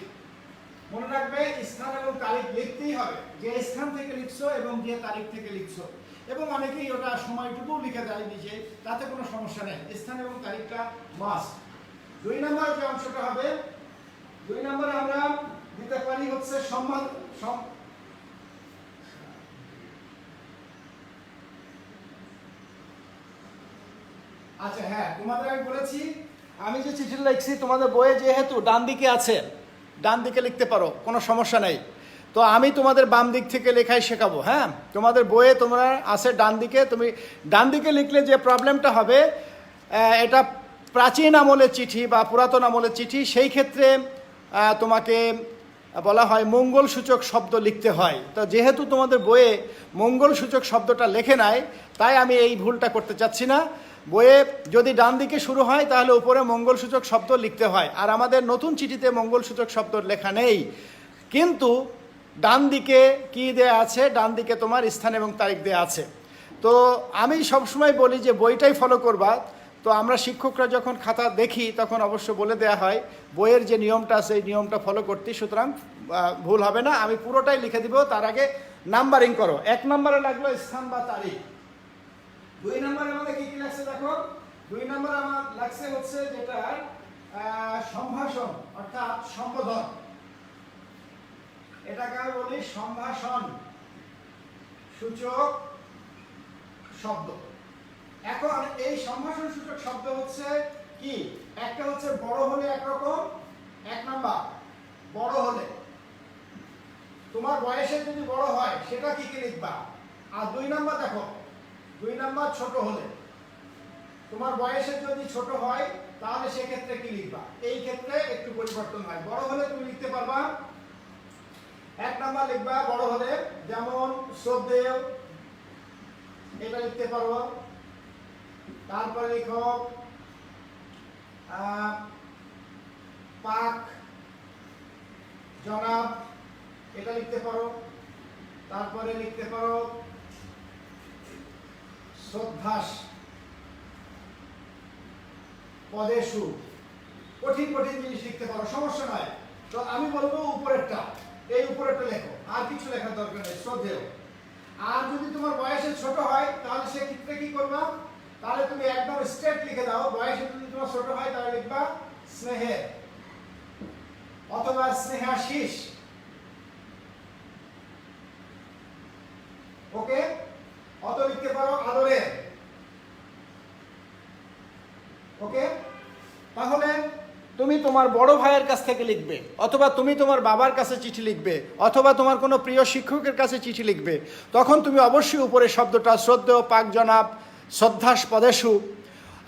মনে রাখবে, স্থান এবং তারিখ লিখতেই হবে, যে স্থান থেকে লিখছো এবং যে তারিখ থেকে লিখছো। এবং অনেকেই ওটা সময়টুকু লিখে দেয় নিচে, তাতে কোনো সমস্যা নেই, স্থান এবং তারিখটা মাস্ট। 2 নম্বর যে অংশটা হবে, 2 নম্বরে আমরা দিতে পারি হচ্ছে সম্মান। আচ্ছা হ্যাঁ, তোমাদের আমি বলেছি, আমি যে চিঠি লিখছি তোমাদের বইয়ে যেহেতু ডান দিকে আছে, ডান দিকে লিখতে পারো, কোনো সমস্যা নেই। তো আমি তোমাদের বাম দিক থেকে লেখাই শেখাবো। হ্যাঁ, তোমাদের বইয়ে তোমরা আছে ডান দিকে, তুমি ডান দিকে লিখলে যে প্রবলেমটা হবে, এটা প্রাচীন আমলের চিঠি বা পুরাতন আমলের চিঠি, সেই ক্ষেত্রে তোমাকে বলা হয় মঙ্গলসূচক শব্দ লিখতে হয়। তো যেহেতু তোমাদের বইয়ে মঙ্গলসূচক শব্দটা লেখে নাই, তাই আমি এই ভুলটা করতে চাচ্ছি না। বইয়ে যদি ডান দিকে শুরু হয় তাহলে উপরে মঙ্গলসূচক শব্দ লিখতে হয়, আর আমাদের নতুন চিঠিতে মঙ্গলসূচক শব্দ লেখা নেই। কিন্তু ডান দিকে কি দেয়া আছে, ডান দিকে তোমার স্থান এবং তারিখ দেয়া আছে। তো আমি সবসময় বলি যে বইটাই ফলো করবা। তো আমরা শিক্ষকরা যখন খাতা দেখি তখন অবশ্য বলে দেয়া হয় বইয়ের যে নিয়মটা আছে এই নিয়মটা ফলো করতে, সুতরাং ভুল হবে না। আমি পুরোটাই লিখে দিব, তার আগে নাম্বারিং করো। 1 নম্বরে লাগলো স্থান বা তারিখ। 2 নম্বরে আমাদের কি কি লাগছে দেখো, 2 নম্বরে আমার লাগছে হচ্ছে যেটা সম্ভাষণ অর্থাৎ সম্বোধন, এটাকে আমি বলি সম্ভাষণ সূচক শব্দ। এখন এই সম্ভাষণ সূচক শব্দ হচ্ছে কি, একটা একটা হচ্ছে বড় হলে একরকম, এক নাম্বার বড় হলে তোমার বয়সে যদি বড় হয় সেটা কি কি লিখবা। আর দুই নাম্বার দেখো, দুই নাম্বার ছোট হলে, তোমার বয়সে যদি ছোট হয় তাহলে সেক্ষেত্রে কি লিখবা। এই ক্ষেত্রে একটু পরিবর্তন হয়। বড় হলে তুমি লিখতে পারবা, এক নাম্বার লিখবা বড় হলে, যেমন শ্রদ্ধেয়, এটা লিখতে পারো। তারপরে লিখো পাক জনাব, এটা লিখতে পারো। তারপরে লিখতে পারো শ্রদ্ধাস পদেশু, কঠিন কঠিন জিনিস লিখতে পারো, সমস্যা নয়। তো আমি বলবো উপরেরটা, এই উপরেরটা লেখো, আর কিছু লেখার দরকার নেই, শ্রদ্ধেয়। আর যদি তোমার বয়সে ছোট হয় তাহলে সেক্ষেত্রে কি করবা, তাহলে তুমি একদম স্ট্রেট লিখে দাও। বয়সে যদি তোমার ছোট হয় তাহলে লিখবা স্নেহে অথবা স্নেহাশিস। ওকে, অত লিখতে পারো আদরের। ওকে, তাহলে তুমি তোমার বড় ভাইয়ের কাছ থেকে লিখবে, অথবা তুমি তোমার বাবার কাছে চিঠি লিখবে, অথবা তোমার কোনো প্রিয় শিক্ষকের কাছে চিঠি লিখবে, তখন তুমি অবশ্যই উপরে শব্দটা শ্রদ্ধেয়, পাক জনাব, শ্রদ্ধাস পদেশু।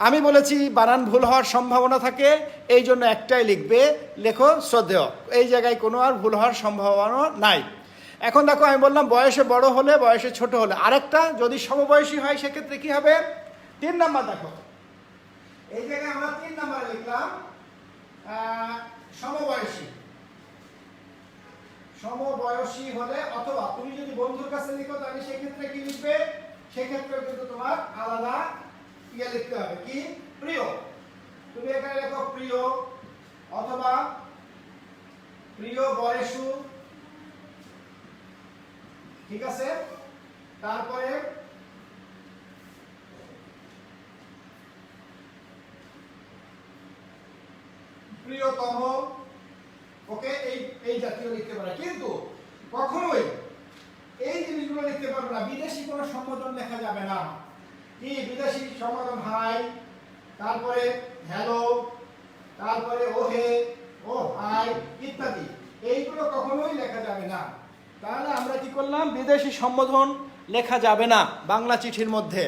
আমি বলেছি বানান ভুল হওয়ার সম্ভাবনা থাকে, এই জন্য একটাই লিখবে, লেখো শ্রদ্ধেয়। এই জায়গায় কোনো আর ভুল হওয়ার সম্ভাবনা নাই। এখন দেখো, আমি বললাম বয়সে বড় হলে, বয়সে ছোট হলে। আরেকটা, যদি সমবয়সী হয় সেক্ষেত্রে কি হবে, 3 নাম্বার দেখো, এই জায়গায় আমরা 3 নাম্বারে লিখলাম সমবয়সী। সমবয়সী হলে, অথবা তুমি যদি বন্ধুর কাছে লিখো তাহলে সেক্ষেত্রে কি লিখবে, সেক্ষেত্রে কিন্তু তোমার আলাদা ইয়ে লিখতে হবে, কি প্রিয়। তুমি এখানে লেখো প্রিয়, অথবা প্রিয় বরেশু, ঠিক আছে। তারপরে প্রিয়তম, ওকে, এই জাতীয় লিখতে পারে। কিন্তু কখনোই এই জিনিসগুলো লিখতে পারবে না, বিদেশি কোনো সম্বোধন লেখা যাবে না। কি বিদেশি সম্বোধন, হাই, তারপরে হ্যালো, তারপরে ওহে, ও হাই ইত্যাদি, এইগুলো কখনোই লেখা যাবে না। তাহলে আমরা কি করলাম, বিদেশি সম্বোধন লেখা যাবে না বাংলা চিঠির মধ্যে।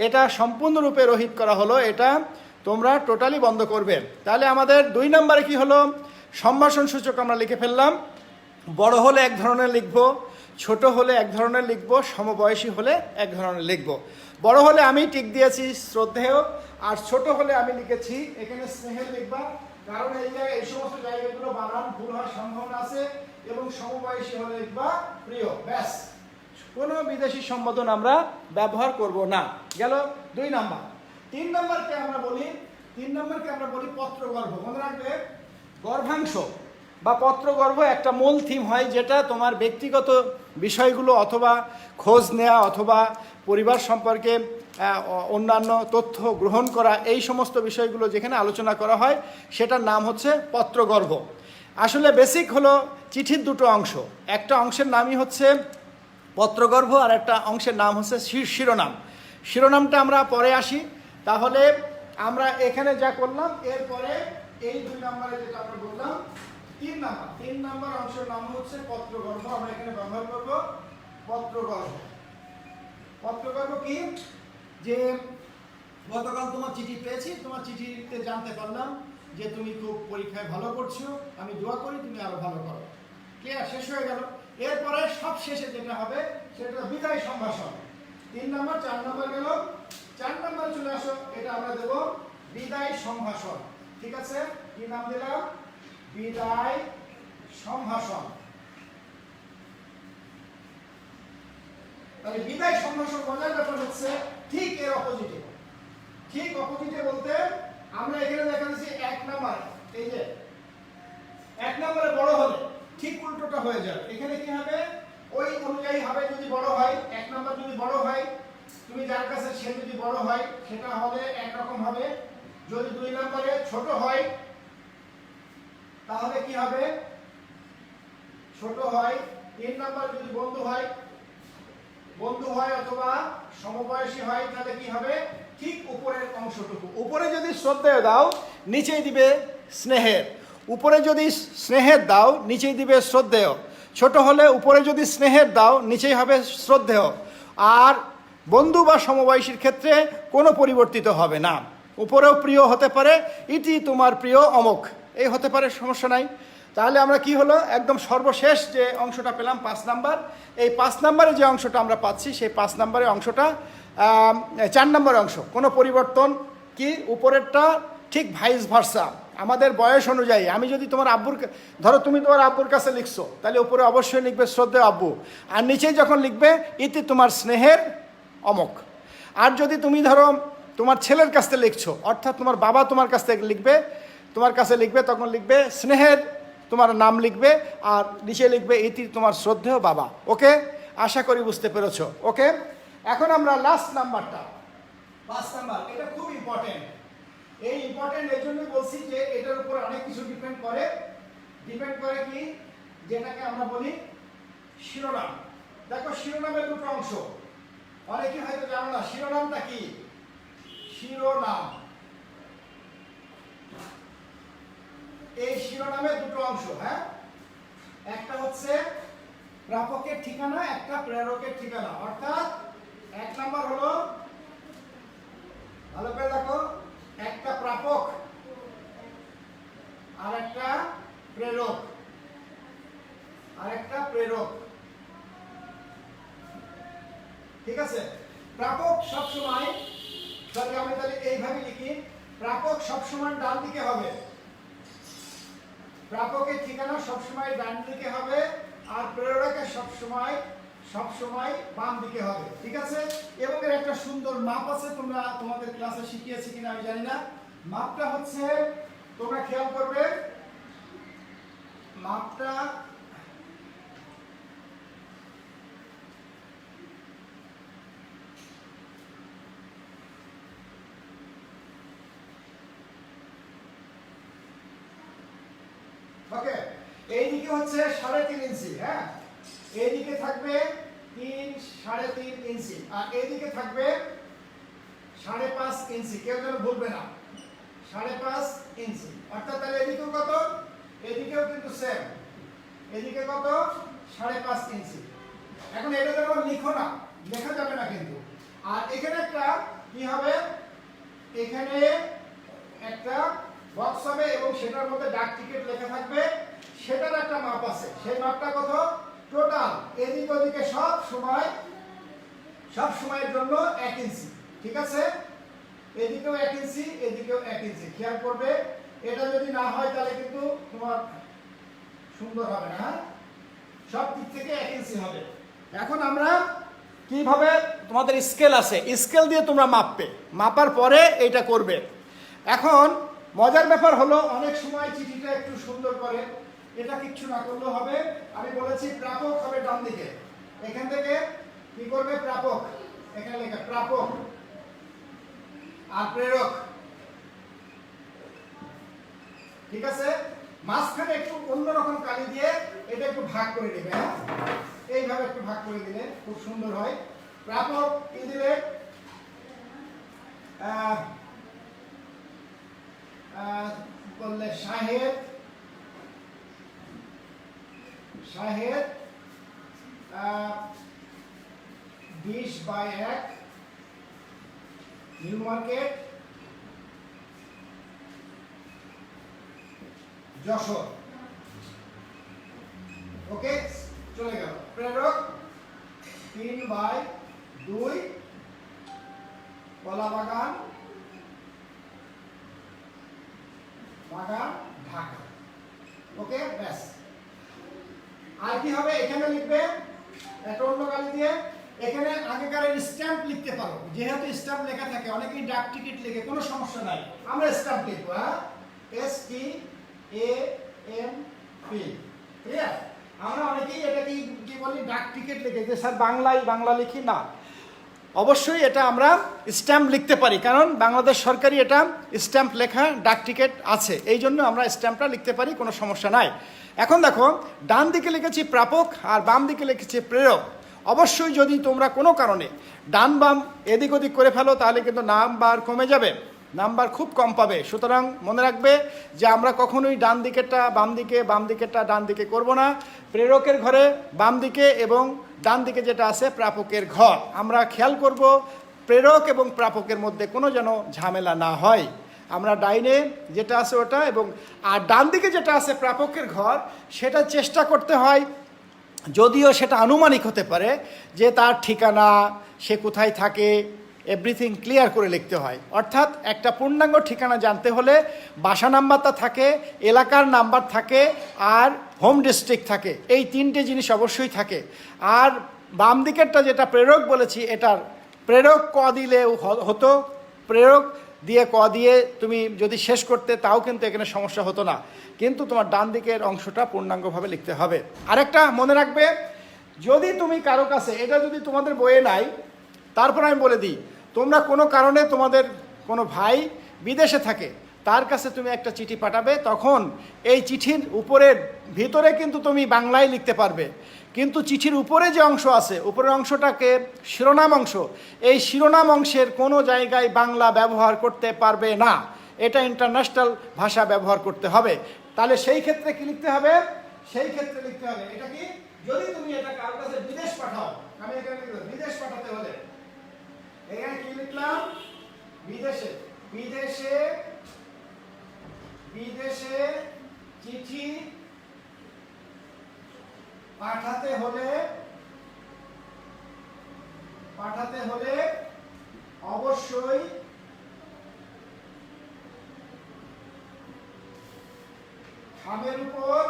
এটা সম্পূর্ণরূপে রহিত করা হলো, এটা তোমরা টোটালি বন্ধ করবে। তাহলে আমাদের 2 নম্বরে কি হলো, সম্ভাষণ সূচক আমরা লিখে ফেললাম। বড় হলে এক ধরনের লিখব, ছোট হলে এক ধরনের লিখব, সমবয়সী হলে এক ধরনের লিখব। বড় হলে আমি টিক দিয়েছি শ্রদ্ধেয়, আর ছোট হলে আমি লিখেছি এখানে স্নেহের লিখবা, কারণ এই জায়গায় এই সমস্ত জায়গাগুলো বানান ভুল হওয়ার সম্ভাবনা আছে। এবং সমবয়সী হলে লিখবা প্রিয়, ব্যাস, কোনো বিদেশি সম্বোধন আমরা ব্যবহার করব না। গেল 2 নাম্বার। 3 নাম্বারকে আমরা বলি, 3 নাম্বারকে আমরা বলি পত্রগর্ভ। মনে রাখবে, গর্ভাংশ বা পত্রগর্ভ একটা মূল থিম হয়, যেটা তোমার ব্যক্তিগত বিষয়গুলো অথবা খোঁজ নেওয়া অথবা পরিবার সম্পর্কে অন্যান্য তথ্য গ্রহণ করা, এই সমস্ত বিষয়গুলো যেখানে আলোচনা করা হয় সেটার নাম হচ্ছে পত্রগর্ভ। আসলে বেসিক হলো চিঠির 2টো অংশ, একটা অংশের নামই হচ্ছে পত্রগর্ভ, আর একটা অংশের নাম হচ্ছে শিরোনাম। শিরোনামটা আমরা পরে আসি। তাহলে আমরা এখানে যা করলাম, এরপরে এই 2 নম্বরে যেটা আমরা বললাম 3 নাম্বার অংশের নাম হচ্ছে পত্রগর্ভ। আমরা এখানে ব্যবহার করব পত্রগর্ভ। পত্রগর্ভ কি, যে গতকাল তোমার চিঠি পেয়েছি, তোমার চিঠিতে জানতে পারলাম যে তুমি খুব পরীক্ষায় ভালো করছো, আমি দোয়া করি তুমি আরো ভালো করো। ক্লিয়ার, শেষ হয়ে গেল। এরপরে সব শেষে যেটা হবে সেটা বিদায় সম্ভাষণ। 3 নাম্বার, 4 নাম্বার গেল। 4 নাম্বার চলে আসো, এটা আমরা দেব বিদায় সম্ভাষণ। ঠিক আছে, কি নাম দিলাম, বিদায় সম্ভাষণ। তাহলে বিদায় সম্ভাষণ মজার ব্যাপার হচ্ছে ঠিক এর অপোজিটে। ঠিক অপোজিটে বলতে আমরা এখানে দেখা যাচ্ছে 1 নাম্বার, এই যে 1 নম্বরে বড় হলে ঠিক উল্টোটা হয়ে যাবে। এখানে কি হবে, ওই অনুযায়ী হবে। যদি বড় হয়, 1 নাম্বার যদি বড় হয়, তুমি যার কাছে সে যদি বড় হয় সেটা হবে একরকম হবে। যদি 2 নম্বরে ছোট হয় তাহলে কি হবে, ছোট হয়। 3 নাম্বার যদি বন্ধু হয়, অথবা সমবয়সী হয় তাহলে কি হবে, ঠিক উপরের অংশটুকু। উপরে যদি শ্রদ্ধেয় দাও নিচেই দিবে স্নেহের, উপরে যদি স্নেহের দাও নিচেই দিবে শ্রদ্ধেয়। ছোট হলে উপরে যদি স্নেহের দাও নিচেই হবে শ্রদ্ধেয়। আর বন্ধু বা সমবয়সীর ক্ষেত্রে কোনো পরিবর্তিত হবে না। উপরেও প্রিয় হতে পারে, ইতি তোমার প্রিয় অমুক, এই হতে পারে, সমস্যা নাই। তাহলে আমরা কি হলো, একদম সর্বশেষ যে অংশটা পেলাম 5 নাম্বার, এই 5 নাম্বারে যে অংশটা আমরা পাচ্ছি সেই 5 নাম্বারের অংশটা 4 নম্বর অংশ। কোনো পরিবর্তন কি, উপরেরটা ঠিক ভাইস ভার্সা, আমাদের বয়স অনুযায়ী। আমি যদি তোমার আব্বুর, ধরো তুমি তোমার আব্বুর কাছে লিখছো, তাহলে উপরে অবশ্যই লিখবে শ্রদ্ধেয় আব্বু, আর নিচে যখন লিখবে ইতি তোমার স্নেহের অমুক। আর যদি তুমি ধরো তোমার ছেলের কাছ থেকে লিখছো, অর্থাৎ তোমার বাবা তোমার কাছ থেকে লিখবে, তোমার কাছে লিখবে, তখন লিখবে স্নেহের তোমার নাম লিখবে, আর নিচে লিখবে ইতি তোমার শ্রদ্ধেয় বাবা। ওকে, আশা করি বুঝতে পেরেছো। ওকে, এখন আমরা লাস্ট নাম্বারটা 5 নাম্বার, এটা খুব ইম্পর্টেন্ট। এই ইম্পর্টেন্ট এই জন্যই বলছি যে এটার উপর অনেক কিছু ডিপেন্ড করে। ডিপেন্ড করে কি, যেটাকে আমরা বলি শিরোনাম। দেখো শিরোনামের দুটো অংশ, অনেকে হয়তো জানো না শিরোনামটা কি। শিরোনাম, এই শিরোনামের দুটো অংশ, হ্যাঁ, একটা হচ্ছে প্রাপকের ঠিকানা, একটা প্রেরকের ঠিকানা। অর্থাৎ 1 নাম্বার হলো, ভালো করে দেখো, একটা প্রাপক আর একটা প্রেরক, আর একটা প্রেরক, ঠিক আছে। প্রাপক সবসময়, যদি আমি তাহলে এইভাবে লিখি, প্রাপক সবসময় ডান দিকে হবে, প্রাপকের ঠিকানা সবসময় ডান দিকে হবে, আর প্রেরকের সবসময় বাম দিকে হবে, ঠিক আছে। এবং এর একটা সুন্দর মাপ আছে, তোমরা তোমাদের ক্লাসে শিখিয়েছি কিনা আমি জানি না। মাপটা হচ্ছে, তোমরা খেয়াল করবে, মাপটা ওকে, এইদিকে হচ্ছে 3.5 ইঞ্চি, হ্যাঁ, এইদিকে থাকবে 3.5 ইঞ্চি, আর এইদিকে থাকবে 5.5 ইঞ্চি। কেউ যেন ভুলবে না, 5.5 ইঞ্চি। অর্থাৎ তাহলে এদিকেও কত, এদিকেও কিন্তু সেম, এদিকে কত, 5.5 ইঞ্চি। এখন এটা যখন লিখো না, লেখা যাবে না কিন্তু। আর এখানে একটা কি হবে, এখানে একটা বক্স হবে এবং সেটার মধ্যে ডাক টিকিট লেখা থাকবে, সেটার একটা মাপ আছে। সেই মাপটা কত, টোটাল এদিক ওদিকে সব সময়ের জন্য 1 ইঞ্চি, ঠিক আছে। এদিকেও 1 ইঞ্চি, এদিকেও 1 ইঞ্চি। খেয়াল করবে, এটা যদি না হয় তাহলে কিন্তু তোমার সুন্দর হবে না, হ্যাঁ, সব দিক থেকে 1 ইঞ্চি হবে। এখন আমরা কিভাবে, তোমাদের স্কেল আছে, স্কেল দিয়ে তোমরা মাপবে, মাপার পরে এটা করবে। এখন মজার ব্যাপার হলো, অনেক সময় চিঠিটা একটু সুন্দর করে, এটা কিচ্ছু না করলেও হবে। আমি বলেছি প্রাপক হবে ডান দিকে, এখান থেকে কি করবে, প্রাপক, এখানে লেখা প্রাপক, আর প্রেরক, ঠিক আছে। মাঝখানে একটু অন্যরকম কালি দিয়ে এটা একটু ভাগ করে দিবে, হ্যাঁ, এইভাবে একটু ভাগ করে দিলে খুব সুন্দর হয়। প্রাপক কি দিলে, বললে শাহেদ, 20/1 নিউ মার্কেট, যশোর। ওকে, চলে গেল। প্রেরক 3/2 কলাবাগান, ঢাকা। ওকে, ব্যাস। আর কি হবে, এখানে লিখবে একটা অন্য কালি দিয়ে, এখানে আগেকার স্ট্যাম্প লিখতে পারো, যেহেতু স্ট্যাম্প লেখা থাকে, অনেকেই ডাক টিকিট লিখে, কোনো সমস্যা নাই, আমরা স্ট্যাম্প লিখবো, হ্যাঁ, STAMP, ক্লিয়ার। আমরা অনেকেই এটা কি বলি, ডাক টিকিট লিখে, যে স্যার বাংলা লিখি না, অবশ্যই এটা আমরা স্ট্যাম্প লিখতে পারি, কারণ বাংলাদেশ সরকারি এটা স্ট্যাম্প লেখা ডাক টিকিট আছে, এই জন্য আমরা স্ট্যাম্পটা লিখতে পারি, কোনো সমস্যা নাই। এখন দেখো, ডান দিকে লিখেছি প্রাপক আর বাম দিকে লিখেছি প্রেরক। অবশ্যই যদি তোমরা কোনো কারণে ডান বাম এদিক ওদিক করে ফেলো তাহলে কিন্তু নাম্বার কমে যাবে, নাম্বার খুব কম পাবে। সুতরাং মনে রাখবে যে আমরা কখনোই ডান দিকেরটা বাম দিকে, বাম দিকেরটা ডান দিকে করব না। প্রেরকের ঘরে বাম দিকে এবং ডান দিকে যেটা আছে প্রাপকের ঘর, আমরা খেয়াল করব প্রেরক এবং প্রাপকের মধ্যে কোনো যেন ঝামেলা না হয়। আমরা ডাইনে যেটা আছে ওটা এবং আর ডান দিকে যেটা আছে প্রাপকের ঘর সেটা চেষ্টা করতে হয়, যদিও সেটা আনুমানিক হতে পারে, যে তার ঠিকানা, সে কোথায় থাকে, এভরিথিং ক্লিয়ার করে লিখতে হয়। অর্থাৎ একটা পূর্ণাঙ্গ ঠিকানা জানতে হলে বাসা নাম্বারটা থাকে, এলাকার নাম্বার থাকে আর হোম ডিস্ট্রিক্ট থাকে, এই তিনটে জিনিস অবশ্যই থাকে। আর বাম দিকেরটা যেটা প্রেরক বলেছি, এটার প্রেরক ক দিলে হতো, প্রেরক দিয়ে ক দিয়ে তুমি যদি শেষ করতে তাও কিন্তু এখানে সমস্যা হতো না, কিন্তু তোমার ডান দিকের অংশটা পূর্ণাঙ্গভাবে লিখতে হবে। আরেকটা মনে রাখবে, যদি তুমি কারো কাছে, এটা যদি তোমাদের বইয়ে নাই, তারপর আমি বলে দিই, তোমরা কোনো কারণে তোমাদের কোনো ভাই বিদেশে থাকে, তার কাছে তুমি একটা চিঠি পাঠাবে, তখন এই চিঠির উপরের ভিতরে কিন্তু তুমি বাংলায় লিখতে পারবে, কিন্তু চিঠির উপরে যে অংশ আছে, উপরের অংশটাকে শিরোনাম অংশ, এই শিরোনাম অংশের কোনো জায়গায় বাংলা ব্যবহার করতে পারবে না, এটা ইন্টারন্যাশনাল ভাষা ব্যবহার করতে হবে। তাহলে সেই ক্ষেত্রে কি লিখতে হবে? সেই ক্ষেত্রে লিখতে হবে এটা কি, যদি তুমি এটা কারোর কাছে বিদেশ পাঠাও, আমি এখানে বিদেশ পাঠাতে হলে এখানে কি লিখলাম, বিদেশে, বিদেশে, বিদেশে চিঠি পাঠাতে হলে, পাঠাতে হলে অবশ্যই খামের উপর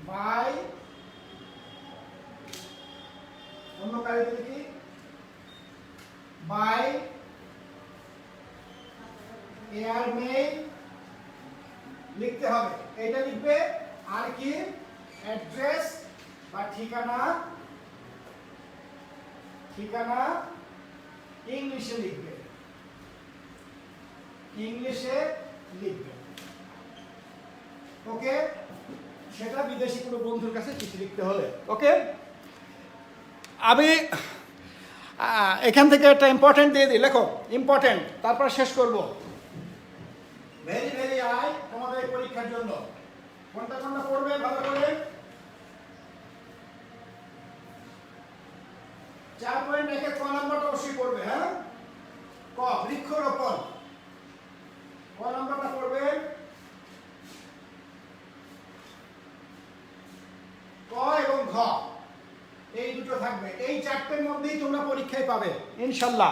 বাই, অন্য কারিতে লিখি বাই এয়ারমেইল লিখতে হবে, এটা লিখবে। আর কি, অ্যাড্রেস বা ঠিকানা, ঠিকানা ইংলিশে লিখবে, ইংলিশে লিখবে। ওকে, সেটা বিদেশি কোনো বন্ধুর কাছে চিঠি লিখতে হলে। ওকে, আমি এখান থেকে একটা ইম্পর্টেন্ট দিয়ে দিই, লেখো ইম্পর্টেন্ট, তারপর শেষ করব। ভেরি ভেরি আই তোমাদের পরীক্ষার জন্য কোনটা কোনটা পড়বে ভালো করে, 4 পয়েন্ট রেখে ক নাম্বারটা অবশ্যই পড়বে। হ্যাঁ, ক বৃক্ষরোপণ, ক নাম্বারটা পড়বে, ক এবং ঘ, এই দুটো থাকবে, এই চারটের মধ্যেই তোমরা পরীক্ষায় পাবে ইনশাল্লাহ।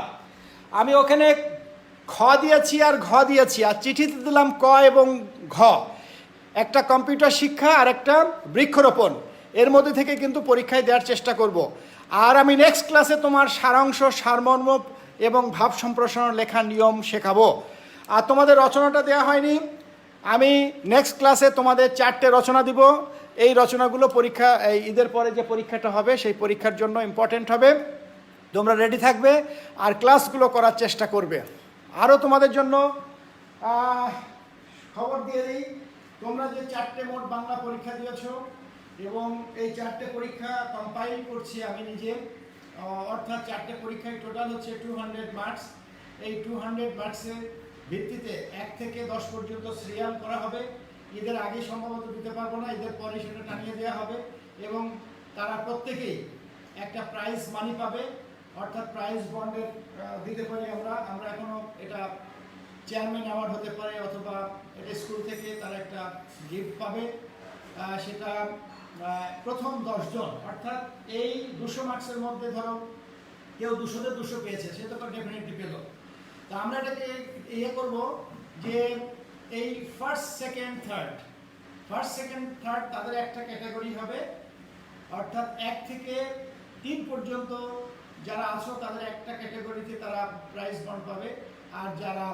আমি ওখানে খ দিয়েছি আর ঘ দিয়েছি, আর চিঠিতে দিলাম ক এবং ঘ, একটা কম্পিউটার শিক্ষা আর একটা বৃক্ষরোপণ, এর মধ্যে থেকে কিন্তু পরীক্ষায় দেওয়ার চেষ্টা করব। আর আমি নেক্সট ক্লাসে তোমার সারাংশ, সারমর্ম এবং ভাব সম্প্রসারণ লেখার নিয়ম শেখাবো। আর তোমাদের রচনাটা দেওয়া হয়নি, আমি নেক্সট ক্লাসে তোমাদের 4টে রচনা দিব। এই রচনাগুলো পরীক্ষা, এই ঈদের পরে যে পরীক্ষাটা হবে সেই পরীক্ষার জন্য ইম্পর্টেন্ট হবে, তোমরা রেডি থাকবে আর ক্লাসগুলো করার চেষ্টা করবে। আরও তোমাদের জন্য খবর দিয়ে দিই, তোমরা যে 4টে মোট বাংলা পরীক্ষা দিয়েছো এবং এই 4টে পরীক্ষা কম্পাইল করছি আমি নিজে, অর্থাৎ 4টে পরীক্ষায় টোটাল হচ্ছে 200 মার্কস। এই 200 মার্কসের ভিত্তিতে 1 থেকে 10 পর্যন্ত সিরিয়াল করা হবে। ঈদের আগে সম্ভবত দিতে পারবো না, ঈদের পরে সেটা টানিয়ে দেওয়া হবে এবং তারা প্রত্যেকেই একটা প্রাইজ মানি পাবে, অর্থাৎ প্রাইজ বন্ডের দিতে পারি আমরা এখনো, এটা চেয়ারম্যান অ্যাওয়ার্ড হতে পারে অথবা এটা স্কুল থেকে তারা একটা গিফট পাবে। সেটা প্রথম 10 জন, অর্থাৎ এই 200 মার্কসের মধ্যে ধরো কেউ 200-তে 200 পেয়েছে, সে তো ডেফিনেটলি পেল। তা আমরা এটাকে ইয়ে করবো যে এই ফার্স্ট সেকেন্ড থার্ড তাদের একটা ক্যাটাগরি হবে, অর্থাৎ 1 থেকে 3 পর্যন্ত যারা আছো তাদের একটা ক্যাটাগরিতে তারা প্রাইজ বন্ড পাবে, আর যারা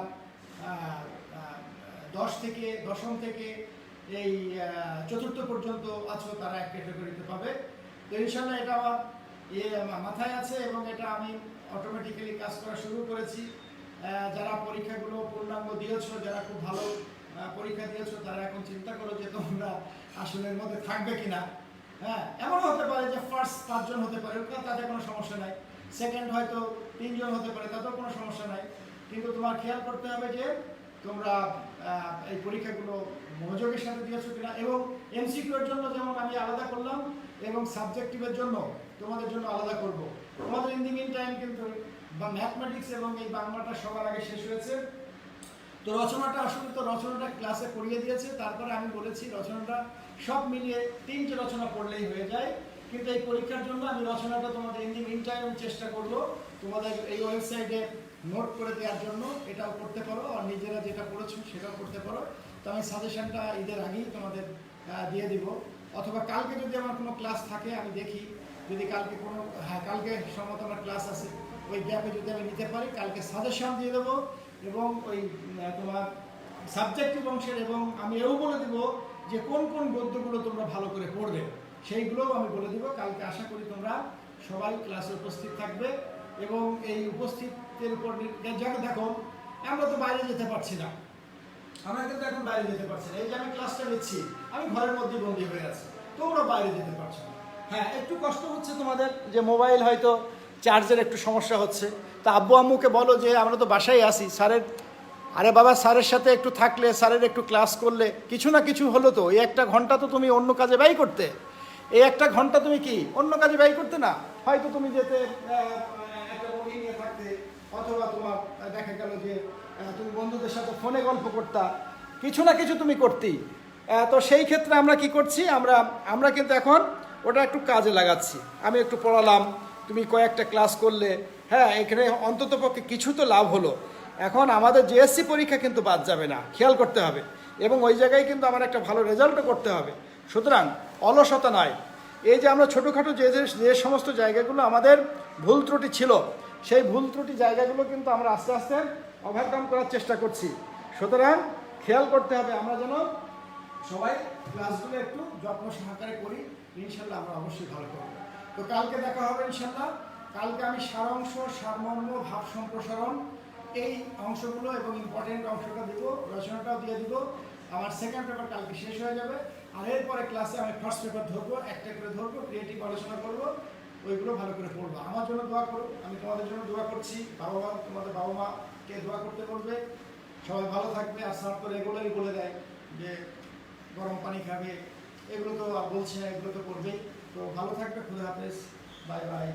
10ম থেকে এই 4র্থ পর্যন্ত আছো তারা এক ক্যাটাগরিতে পাবে। তো ইনশাল্লাহ এটা আমার মাথায় আছে এবং এটা আমি অটোমেটিক্যালি কাজ করা শুরু করেছি। যারা পরীক্ষাগুলো পূর্ণাঙ্গ দিয়েছো, যারা খুব ভালো পরীক্ষা দিয়েছো তারা এখন চিন্তা করো যে তোমরা আসলের মধ্যে থাকবে কিনা। হ্যাঁ, এমন হতে পারে যে ফার্স্ট 5 জন হতে পারে, তাতে কোনো সমস্যা নাই। সেকেন্ড হয়তো 3 জন হতে পারে, তাতেও কোনো সমস্যা নাই। কিন্তু তোমার খেয়াল করতে হবে যে তোমরা এই পরীক্ষাগুলো মনোযোগের সাথে দিয়েছো কিনা। এবং এমসিকিউর জন্য যেমন আমি আলাদা করলাম এবং সাবজেক্টিভের জন্য তোমাদের জন্য আলাদা করব। তোমাদের ইন দি মিন টাইম কিন্তু ম্যাথমেটিক্স এবং এই বাংলাটা সবার আগে শেষ হয়েছে। তো রচনাটা আসলে তো রচনাটা ক্লাসে পড়িয়ে দিয়েছে, তারপরে আমি বলেছি রচনাটা সব মিলিয়ে 3টে রচনা পড়লেই হয়ে যায়। কিন্তু এই পরীক্ষার জন্য আমি রচনাটা তোমাদের ইন দি মিন টাইম চেষ্টা করব তোমাদের এই ওয়েবসাইটে নোট করে দেওয়ার জন্য। এটাও করতে পারো, আর নিজেরা যেটা পড়েছো সেটাও করতে পারো। তো আমি সাজেশনটা ঈদের আগেই তোমাদের দিয়ে দিব, অথবা কালকে যদি আমার কোনো ক্লাস থাকে আমি দেখি, যদি কালকে কোনো কালকে সম্মত আমার ক্লাস আছে, ওই গ্যাপে যদি আমি নিতে পারি কালকে সাজেশন দিয়ে দেবো। এবং ওই তোমার সাবজেক্টিভ অংশের, এবং আমি এও বলে দিব যে কোন কোন গদ্যগুলো তোমরা ভালো করে পড়বে সেইগুলোও আমি বলে দিব। কালকে আশা করি তোমরা সবাই ক্লাসে উপস্থিত থাকবে। এবং এই উপস্থিতের উপর দেখো, আমরা তো বাইরে যেতে পারছি না, আমরা কিন্তু এখন বাইরে যেতে পারছি না। এই যে আমি ক্লাসটা নিচ্ছি, আমি ঘরের মধ্যে বন্দী হয়ে আছি, তোমরা বাইরে যেতে পারছো না। হ্যাঁ, একটু কষ্ট হচ্ছে তোমাদের, যে মোবাইল হয়তো চার্জের একটু সমস্যা হচ্ছে। তা আব্বু আম্মুকে বলো যে আমরা তো বাসায় আসি, স্যারের, আরে বাবা স্যারের সাথে একটু থাকলে, স্যারের একটু ক্লাস করলে কিছু না কিছু হলো তো। এই 1 ঘন্টা তো তুমি অন্য কাজে ব্যয় করতে, এই 1 ঘন্টা তুমি কি অন্য কাজে ব্যয় করতে না? হয়তো তুমি যেতে একটা বই নিয়ে থাকতে, অথবা তোমার দেখা গেল যে তুমি বন্ধুদের সাথে ফোনে গল্প করতা, কিছু না কিছু তুমি করতেই। তো সেই ক্ষেত্রে আমরা কি করছি, আমরা কিন্তু এখন ওটা একটু কাজে লাগাচ্ছি। আমি একটু পড়ালাম, তুমি কয়েকটা ক্লাস করলে, হ্যাঁ, এখানে অন্ততপক্ষে কিছু তো লাভ হলো। এখন আমাদের জিএসসি পরীক্ষা কিন্তু বাদ যাবে না, খেয়াল করতে হবে। এবং ওই জায়গায় কিন্তু আমার একটা ভালো রেজাল্টও করতে হবে। সুতরাং অলসতা নয়। এই যে আমরা ছোটোখাটো যে সমস্ত জায়গাগুলো আমাদের ভুল ত্রুটি ছিল, সেই ভুল ত্রুটি জায়গাগুলো কিন্তু আমরা আস্তে আস্তে ওভারকাম করার চেষ্টা করছি। সুতরাং খেয়াল করতে হবে আমরা যেন সবাই ক্লাসগুলো একটু যত্ন সহকারে করি। ইনশাল্লাহ আমরা অবশ্যই ভালো করব। তো কালকে দেখা হবে ইনশাল্লাহ। কালকে আমি সারাংশ, সারমর্ম, ভাব সম্প্রসারণ এই অংশগুলো এবং ইম্পর্টেন্ট অংশটা দিব, রচনাটাও দিয়ে দিব। আমার সেকেন্ড পেপার কালকে শেষ হয়ে যাবে। আর এরপরে ক্লাসে আমি ফার্স্ট পেপার ধরবো, একটা করে ধরবো, ক্রিয়েটিভ আলোচনা করবো, ওইগুলো ভালো করে পড়বো। আমার জন্য দোয়া করো, আমি তোমাদের জন্য দোয়া করছি। তোমাদের বাবা মাকে দোয়া করতে বলবে। সবাই ভালো থাকবে। আর স্যার তো রেগুলারই বলে দেয় যে গরম পানি খাবে, এগুলো তো বলছি না, এগুলো তো করবেই। তো ভালো থাকবে। খুদা হাফেজ, বাই বাই।